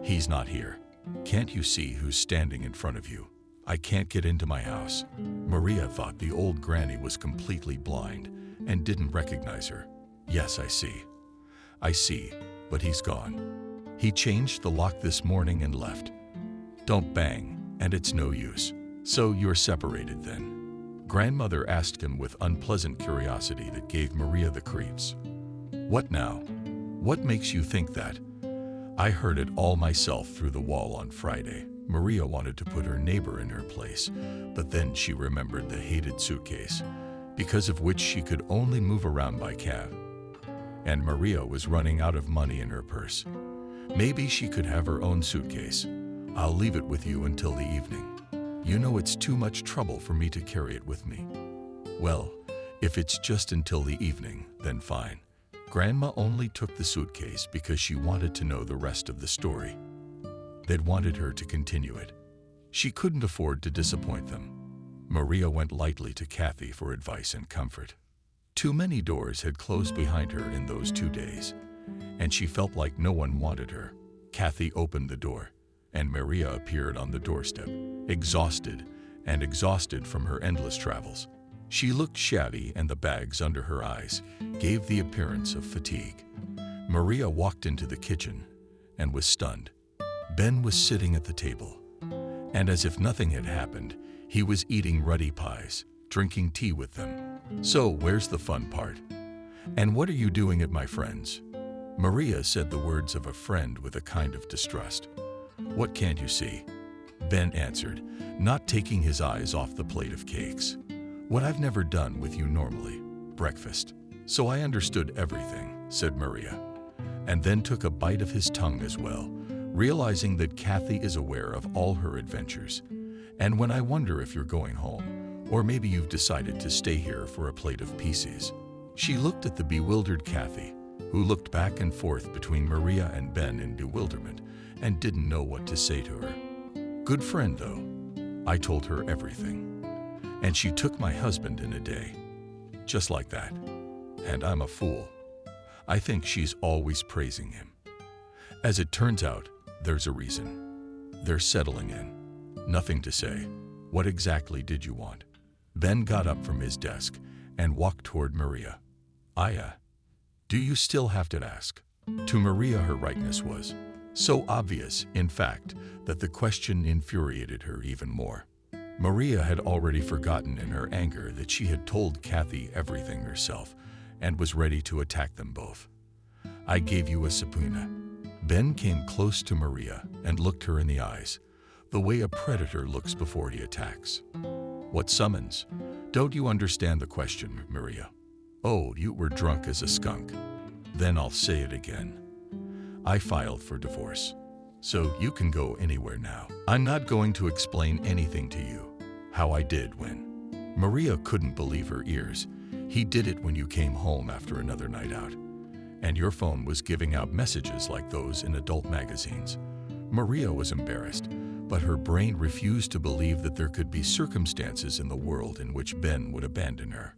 He's not here. Can't you see who's standing in front of you? I can't get into my house. Maria thought the old granny was completely blind and didn't recognize her. Yes, I see, but he's gone. He changed the lock this morning and left. Don't bang, and it's no use. So you're separated then? Grandmother asked him with unpleasant curiosity that gave Maria the creeps. What now? What makes you think that? I heard it all myself through the wall on Friday. Maria wanted to put her neighbor in her place, but then she remembered the hated suitcase, because of which she could only move around by cab. And Maria was running out of money in her purse. Maybe she could have her own suitcase. I'll leave it with you until the evening. You know it's too much trouble for me to carry it with me. Well, if it's just until the evening, then fine. Grandma only took the suitcase because she wanted to know the rest of the story. They'd wanted her to continue it. She couldn't afford to disappoint them. Maria went lightly to Kathy for advice and comfort. Too many doors had closed behind her in those 2 days, and she felt like no one wanted her. Kathy opened the door, and Maria appeared on the doorstep, exhausted from her endless travels. She looked shabby, and the bags under her eyes gave the appearance of fatigue. Maria walked into the kitchen and was stunned. Ben was sitting at the table, and as if nothing had happened, he was eating ruddy pies, drinking tea with them. "So, where's the fun part? And what are you doing at my friend's?" Maria said the words of a friend with a kind of distrust. "What can't you see?" Ben answered, not taking his eyes off the plate of cakes. "What I've never done with you normally, breakfast." "So I understood everything," said Maria, and then took a bite of his tongue as well, realizing that Kathy is aware of all her adventures. "And when I wonder if you're going home, or maybe you've decided to stay here for a plate of pieces." She looked at the bewildered Kathy, who looked back and forth between Maria and Ben in bewilderment and didn't know what to say to her. "Good friend, though. I told her everything. And she took my husband in a day. Just like that. And I'm a fool. I think she's always praising him. As it turns out, there's a reason. They're settling in. Nothing to say. What exactly did you want?" Ben got up from his desk and walked toward Maria. Do you still have to ask?" To Maria, her rightness was so obvious, in fact, that the question infuriated her even more. Maria had already forgotten in her anger that she had told Kathy everything herself and was ready to attack them both. "I gave you a subpoena." Ben came close to Maria and looked her in the eyes, the way a predator looks before he attacks. "What summons? Don't you understand the question, Maria?" "Oh, you were drunk as a skunk." "Then I'll say it again. I filed for divorce. So you can go anywhere now. I'm not going to explain anything to you. How I did when." Maria couldn't believe her ears. "He did it when you came home after another night out. And your phone was giving out messages like those in adult magazines." Maria was embarrassed, but her brain refused to believe that there could be circumstances in the world in which Ben would abandon her.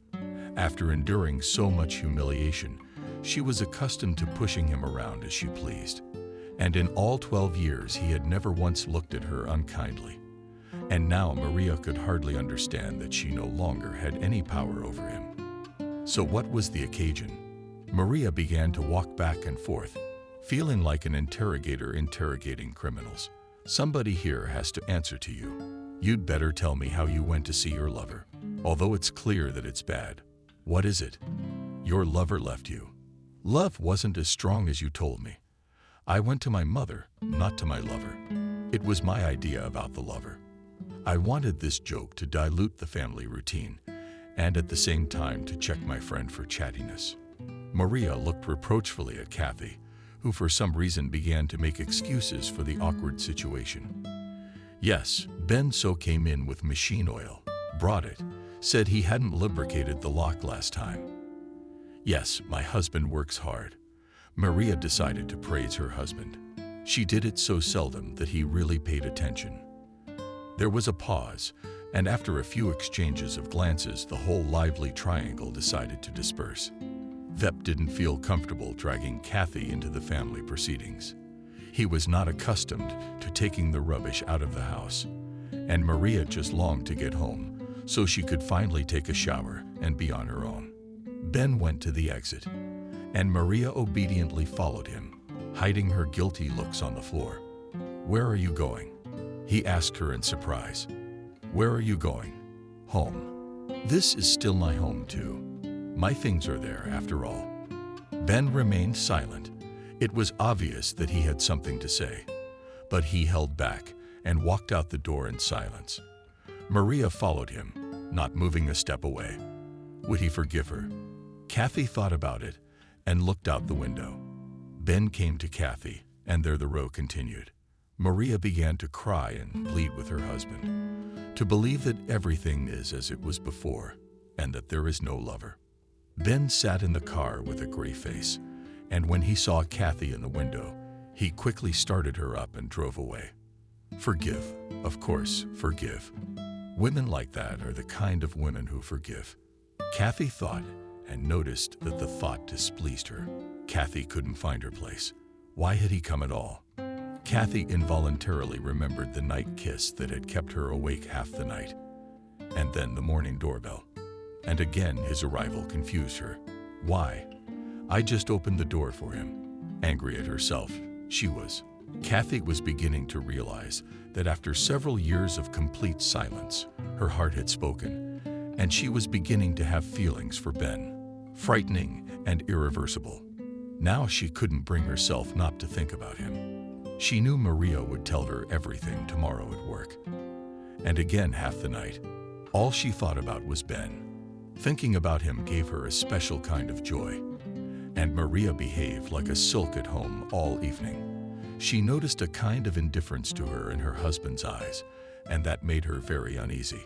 After enduring so much humiliation, she was accustomed to pushing him around as she pleased. And in all 12 years, he had never once looked at her unkindly. And now Maria could hardly understand that she no longer had any power over him. So what was the occasion? Maria began to walk back and forth, feeling like an interrogator interrogating criminals. "Somebody here has to answer to you. You'd better tell me how you went to see your lover, although it's clear that it's bad. What is it?" "Your lover left you." "Love wasn't as strong as you told me. I went to my mother, not to my lover. It was my idea about the lover. I wanted this joke to dilute the family routine, and at the same time to check my friend for chattiness." Maria looked reproachfully at Kathy, who for some reason began to make excuses for the awkward situation. "Yes, Ben so came in with machine oil, brought it, said he hadn't lubricated the lock last time. Yes, my husband works hard." Maria decided to praise her husband. She did it so seldom that he really paid attention. There was a pause, and after a few exchanges of glances, the whole lively triangle decided to disperse. Vep didn't feel comfortable dragging Kathy into the family proceedings. He was not accustomed to taking the rubbish out of the house, and Maria just longed to get home so she could finally take a shower and be on her own. Ben went to the exit, and Maria obediently followed him, hiding her guilty looks on the floor. "Where are you going?" he asked her in surprise. "Where are you going?" "Home." "This is still my home too. My things are there after all." Ben remained silent. It was obvious that he had something to say, but he held back and walked out the door in silence. Maria followed him, not moving a step away. Would he forgive her? Kathy thought about it and looked out the window. Ben came to Kathy, and there the row continued. Maria began to cry and plead with her husband to believe that everything is as it was before and that there is no lover. Ben sat in the car with a gray face, and when he saw Kathy in the window, he quickly started her up and drove away. Forgive, of course, forgive. Women like that are the kind of women who forgive. Kathy thought and noticed that the thought displeased her. Kathy couldn't find her place. Why had he come at all? Kathy involuntarily remembered the night kiss that had kept her awake half the night. And then the morning doorbell. And again his arrival confused her. Why? I just opened the door for him. Angry at herself, she was. Kathy was beginning to realize that after several years of complete silence, her heart had spoken, and she was beginning to have feelings for Ben. Frightening and irreversible. Now she couldn't bring herself not to think about him. She knew Maria would tell her everything tomorrow at work. And again half the night, all she thought about was Ben. Thinking about him gave her a special kind of joy. And Maria behaved like a silk at home all evening. She noticed a kind of indifference to her in her husband's eyes, and that made her very uneasy.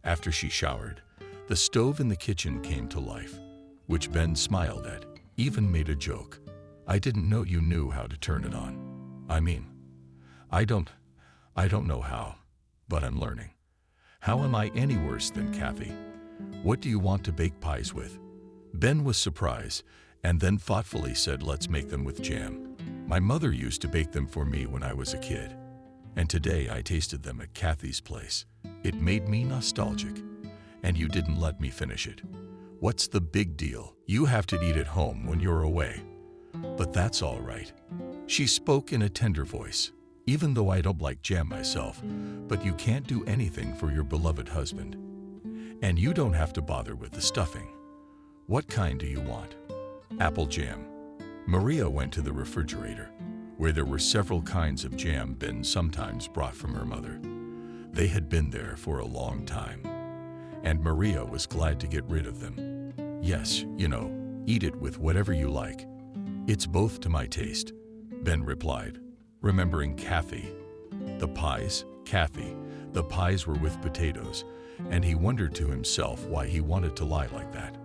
After she showered, the stove in the kitchen came to life, which Ben smiled at, even made a joke. I didn't know you knew how to turn it on. I don't know how, but I'm learning. How am I any worse than Kathy? What do you want to bake pies with? Ben was surprised, and then thoughtfully said, let's make them with jam. My mother used to bake them for me when I was a kid, and today I tasted them at Kathy's place. It made me nostalgic, and you didn't let me finish it. What's the big deal? You have to eat at home when you're away. But that's all right. She spoke in a tender voice. Even though I don't like jam myself, but you can't do anything for your beloved husband. And you don't have to bother with the stuffing. What kind do you want? Apple jam. Maria went to the refrigerator, where there were several kinds of jam Ben sometimes brought from her mother. They had been there for a long time, and Maria was glad to get rid of them. Yes, eat it with whatever you like. It's both to my taste, Ben replied, remembering Kathy. The pies, Kathy. The pies were with potatoes, and he wondered to himself why he wanted to lie like that.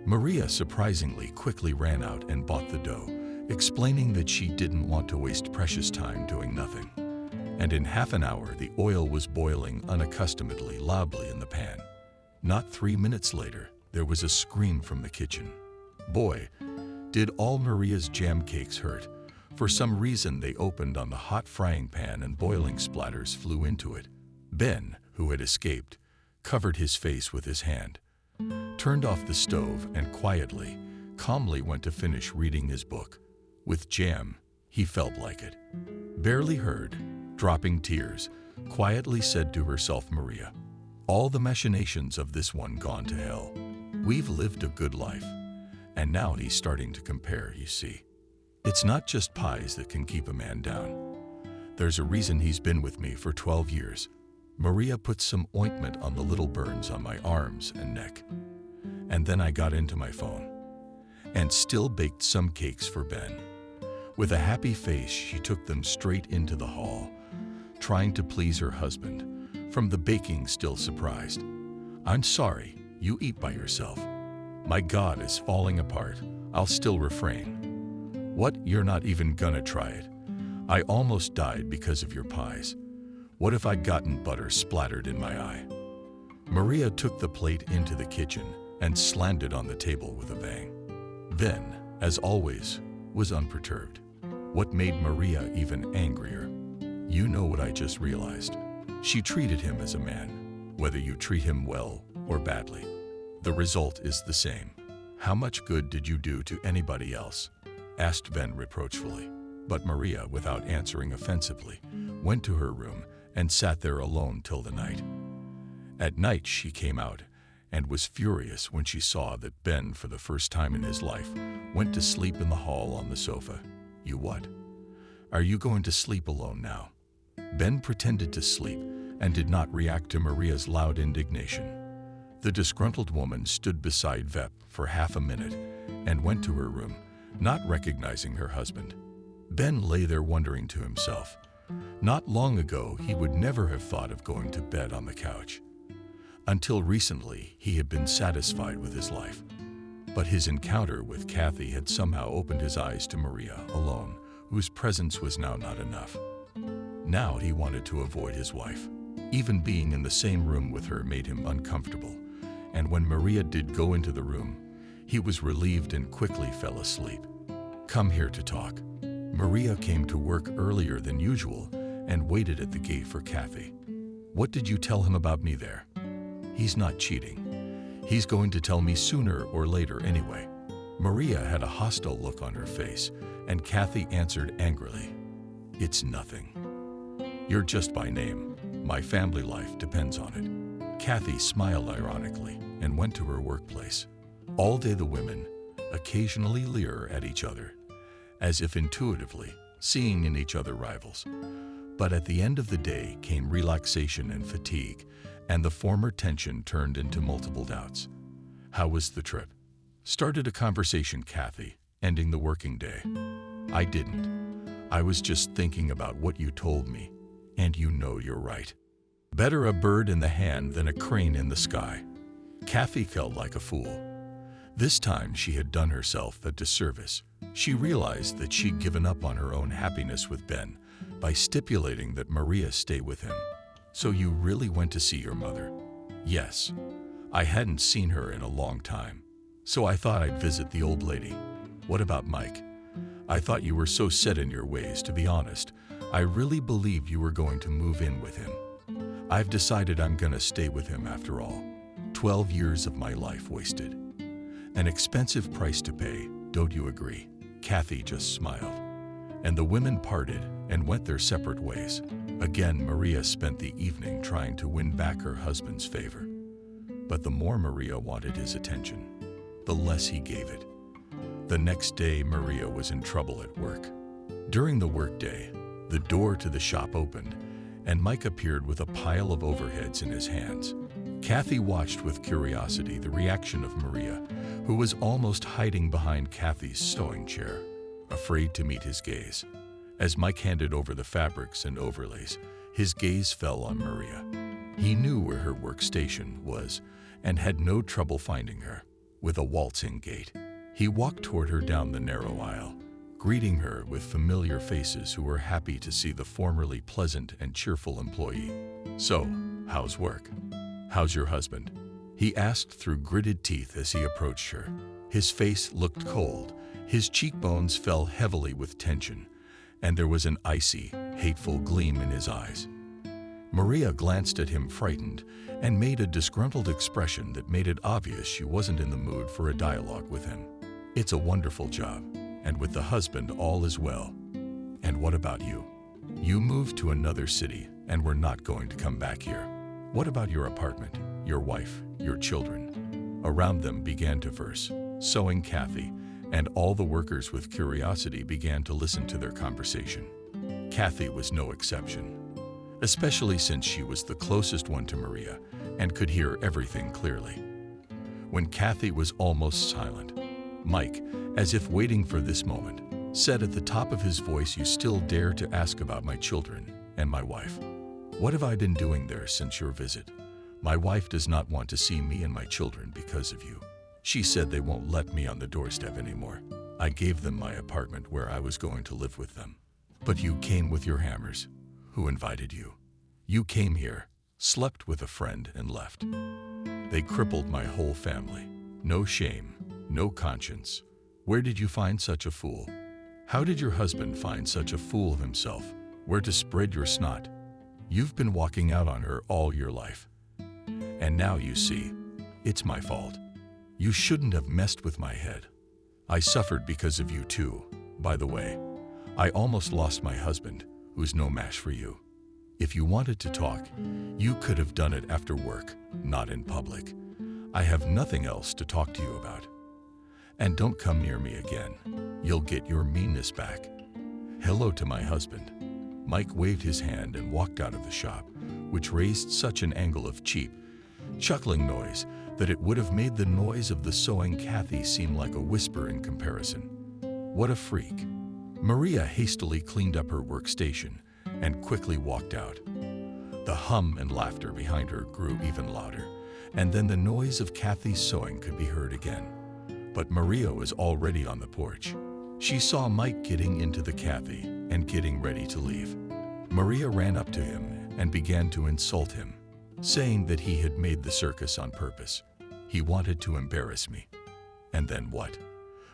Maria surprisingly quickly ran out and bought the dough, explaining that she didn't want to waste precious time doing nothing. And in half an hour, the oil was boiling unaccustomedly loudly in the pan. Not 3 minutes later, there was a scream from the kitchen. Boy, did all Maria's jam cakes hurt. For some reason, they opened on the hot frying pan and boiling splatters flew into it. Ben, who had escaped, covered his face with his hand, turned off the stove, and quietly, calmly went to finish reading his book. With jam, he felt like it. Barely heard, dropping tears, quietly said to herself Maria, all the machinations of this one gone to hell. We've lived a good life. And now he's starting to compare, you see. It's not just pies that can keep a man down. There's a reason he's been with me for 12 years. Maria put some ointment on the little burns on my arms and neck. And then I got into my phone and still baked some cakes for Ben. With a happy face, she took them straight into the hall, trying to please her husband, from the baking still surprised. I'm sorry, you eat by yourself. My God is falling apart. I'll still refrain. What, you're not even gonna try it? I almost died because of your pies. What if I'd gotten butter splattered in my eye? Maria took the plate into the kitchen and slammed it on the table with a bang. Ben, as always, was unperturbed. What made Maria even angrier? You know what I just realized. She treated him as a man, whether you treat him well or badly. The result is the same. How much good did you do to anybody else? Asked Ben reproachfully. But Maria, without answering offensively, went to her room and sat there alone till the night. At night she came out and was furious when she saw that Ben, for the first time in his life, went to sleep in the hall on the sofa. You what? Are you going to sleep alone now? Ben pretended to sleep and did not react to Maria's loud indignation. The disgruntled woman stood beside Vep for half a minute and went to her room, not recognizing her husband. Ben lay there wondering to himself. Not long ago, he would never have thought of going to bed on the couch. Until recently, he had been satisfied with his life. But his encounter with Kathy had somehow opened his eyes to Maria alone, whose presence was now not enough. Now he wanted to avoid his wife. Even being in the same room with her made him uncomfortable, and when Maria did go into the room, he was relieved and quickly fell asleep. Come here to talk. Maria came to work earlier than usual and waited at the gate for Kathy. What did you tell him about me there? He's not cheating. He's going to tell me sooner or later anyway. Maria had a hostile look on her face, and Kathy answered angrily, "It's nothing. You're just by name. My family life depends on it." Kathy smiled ironically and went to her workplace. All day the women occasionally leer at each other, as if intuitively seeing in each other rivals. But at the end of the day came relaxation and fatigue, and the former tension turned into multiple doubts. "How was the trip?" started a conversation Kathy, ending the working day. "I didn't. I was just thinking about what you told me, and you know you're right. Better a bird in the hand than a crane in the sky." Kathy felt like a fool. This time she had done herself a disservice. She realized that she'd given up on her own happiness with Ben by stipulating that Maria stay with him. "So you really went to see your mother?" "Yes. I hadn't seen her in a long time, so I thought I'd visit the old lady." "What about Mike?" "I thought you were so set in your ways, to be honest. I really believed you were going to move in with him. I've decided I'm gonna stay with him after all. 12 years of my life wasted. An expensive price to pay, don't you agree?" Kathy just smiled, and the women parted and went their separate ways. Again, Maria spent the evening trying to win back her husband's favor. But the more Maria wanted his attention, the less he gave it. The next day, Maria was in trouble at work. During the workday, the door to the shop opened, and Mike appeared with a pile of overheads in his hands. Kathy watched with curiosity the reaction of Maria, who was almost hiding behind Kathy's sewing chair, afraid to meet his gaze. As Mike handed over the fabrics and overlays, his gaze fell on Maria. He knew where her workstation was and had no trouble finding her. With a waltzing gait, he walked toward her down the narrow aisle, greeting her with familiar faces who were happy to see the formerly pleasant and cheerful employee. "So, how's work? How's your husband?" he asked through gritted teeth as he approached her. His face looked cold, his cheekbones fell heavily with tension, and there was an icy, hateful gleam in his eyes. Maria glanced at him frightened and made a disgruntled expression that made it obvious she wasn't in the mood for a dialogue with him. "It's a wonderful job, and with the husband all is well. And what about you? You moved to another city and were not going to come back here. What about your apartment, your wife, your children?" Around them began to verse, sewing Kathy, and all the workers with curiosity began to listen to their conversation. Kathy was no exception, especially since she was the closest one to Maria and could hear everything clearly. When Kathy was almost silent, Mike, as if waiting for this moment, said at the top of his voice, "You still dare to ask about my children and my wife? What have I been doing there since your visit? My wife does not want to see me and my children because of you. She said they won't let me on the doorstep anymore. I gave them my apartment where I was going to live with them. But you came with your hammers. Who invited you? You came here, slept with a friend, and left. They crippled my whole family. No shame, no conscience. Where did you find such a fool? How did your husband find such a fool of himself? Where to spread your snot? You've been walking out on her all your life. And now you see, it's my fault. You shouldn't have messed with my head. I suffered because of you too, by the way. I almost lost my husband, who's no match for you. If you wanted to talk, you could have done it after work, not in public. I have nothing else to talk to you about. And don't come near me again. You'll get your meanness back. Hello to my husband." Mike waved his hand and walked out of the shop, which raised such an angle of cheap, chuckling noise that it would have made the noise of the sewing Kathy seem like a whisper in comparison. What a freak. Maria hastily cleaned up her workstation and quickly walked out. The hum and laughter behind her grew even louder, and then the noise of Kathy's sewing could be heard again. But Maria was already on the porch. She saw Mike getting into the Kathy and getting ready to leave. Maria ran up to him and began to insult him, saying that he had made the circus on purpose. He wanted to embarrass me. And then what?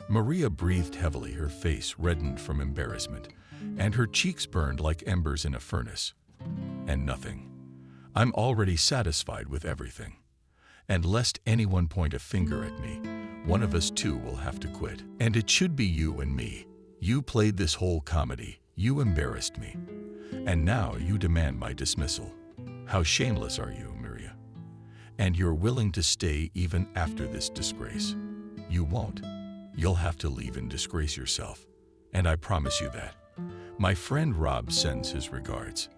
Maria breathed heavily, her face reddened from embarrassment, and her cheeks burned like embers in a furnace. And nothing. I'm already satisfied with everything. And lest anyone point a finger at me, one of us two will have to quit. And it should be you and me. You played this whole comedy. You embarrassed me. And now you demand my dismissal. How shameless are you, Maria? And you're willing to stay even after this disgrace. You won't. You'll have to leave and disgrace yourself. And I promise you that. My friend Rob sends his regards.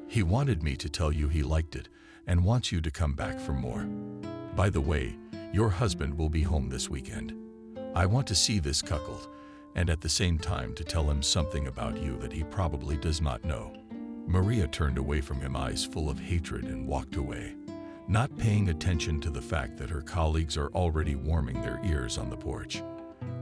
He wanted me to tell you he liked it and wants you to come back for more. By the way, your husband will be home this weekend. I want to see this cuckold, and at the same time to tell him something about you that he probably does not know. Maria turned away from him, eyes full of hatred, and walked away, not paying attention to the fact that her colleagues are already warming their ears on the porch.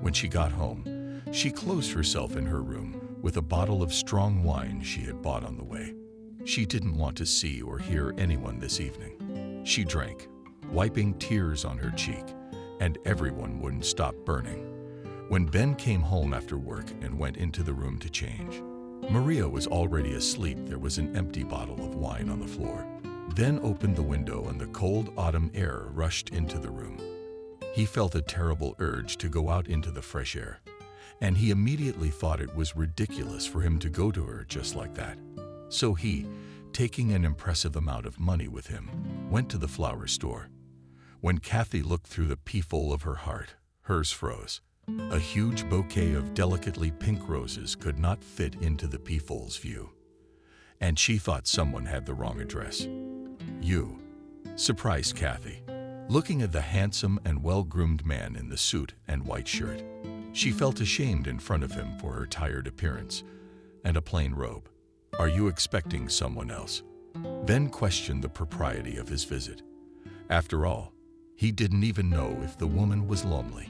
When she got home, she closed herself in her room with a bottle of strong wine she had bought on the way. She didn't want to see or hear anyone this evening. She drank, wiping tears on her cheek, and everyone wouldn't stop burning. When Ben came home after work and went into the room to change, Maria was already asleep. There was an empty bottle of wine on the floor. Ben opened the window and the cold autumn air rushed into the room. He felt a terrible urge to go out into the fresh air, and he immediately thought it was ridiculous for him to go to her just like that. So he, taking an impressive amount of money with him, went to the flower store. When Kathy looked through the peephole of her heart, hers froze. A huge bouquet of delicately pink roses could not fit into the peephole's view, and she thought someone had the wrong address. You, surprised Kathy, looking at the handsome and well-groomed man in the suit and white shirt. She felt ashamed in front of him for her tired appearance and a plain robe. Are you expecting someone else? Ben questioned the propriety of his visit. After all, he didn't even know if the woman was lonely.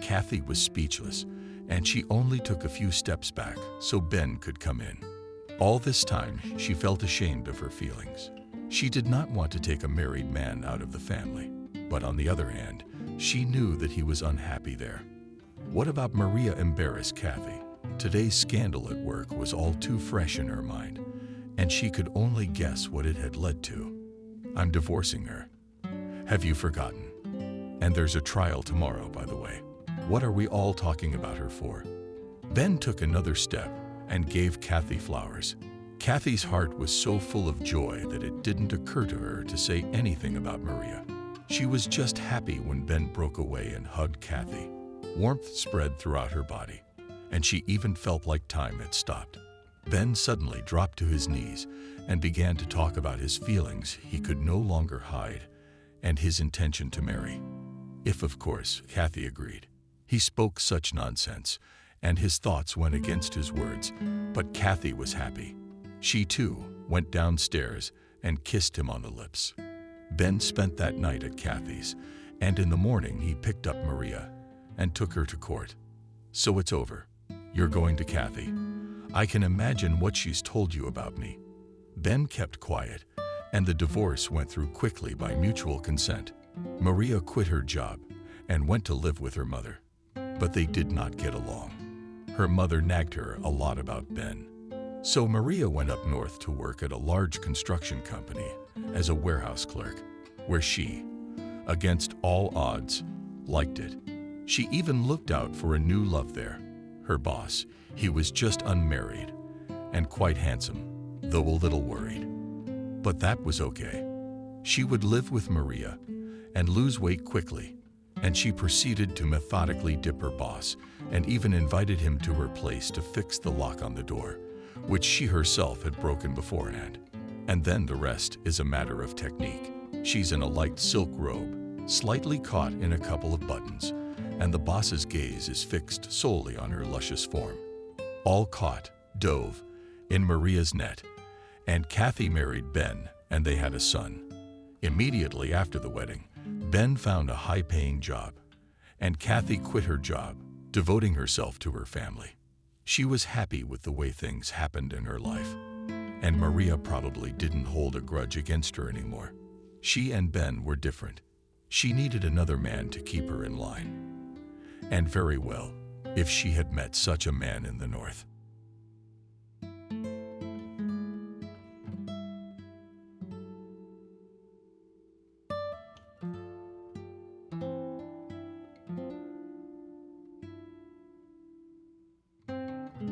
Kathy was speechless, and she only took a few steps back so Ben could come in. All this time, she felt ashamed of her feelings. She did not want to take a married man out of the family, but on the other hand, she knew that he was unhappy there. What about Maria embarrassed Kathy? Today's scandal at work was all too fresh in her mind, and she could only guess what it had led to. I'm divorcing her. Have you forgotten? And there's a trial tomorrow, by the way. What are we all talking about her for? Ben took another step and gave Kathy flowers. Kathy's heart was so full of joy that it didn't occur to her to say anything about Maria. She was just happy when Ben broke away and hugged Kathy. Warmth spread throughout her body, and she even felt like time had stopped. Ben suddenly dropped to his knees and began to talk about his feelings he could no longer hide and his intention to marry. If, of course, Kathy agreed. He spoke such nonsense, and his thoughts went against his words, but Kathy was happy. She, too, went downstairs and kissed him on the lips. Ben spent that night at Kathy's, and in the morning he picked up Maria and took her to court. So it's over. You're going to Kathy. I can imagine what she's told you about me. Ben kept quiet, and the divorce went through quickly by mutual consent. Maria quit her job and went to live with her mother, but they did not get along. Her mother nagged her a lot about Ben. So Maria went up north to work at a large construction company as a warehouse clerk, where she, against all odds, liked it. She even looked out for a new love there. Her boss, he was just unmarried and quite handsome, though a little worried. But that was okay. She would live with Maria and lose weight quickly, and she proceeded to methodically dip her boss and even invited him to her place to fix the lock on the door, which she herself had broken beforehand. And then the rest is a matter of technique. She's in a light silk robe, slightly caught in a couple of buttons, and the boss's gaze is fixed solely on her luscious form. All caught, dove, in Maria's net, and Kathy married Ben, and they had a son. Immediately after the wedding, Ben found a high-paying job, and Kathy quit her job, devoting herself to her family. She was happy with the way things happened in her life, and Maria probably didn't hold a grudge against her anymore. She and Ben were different. She needed another man to keep her in line. And very well, if she had met such a man in the north.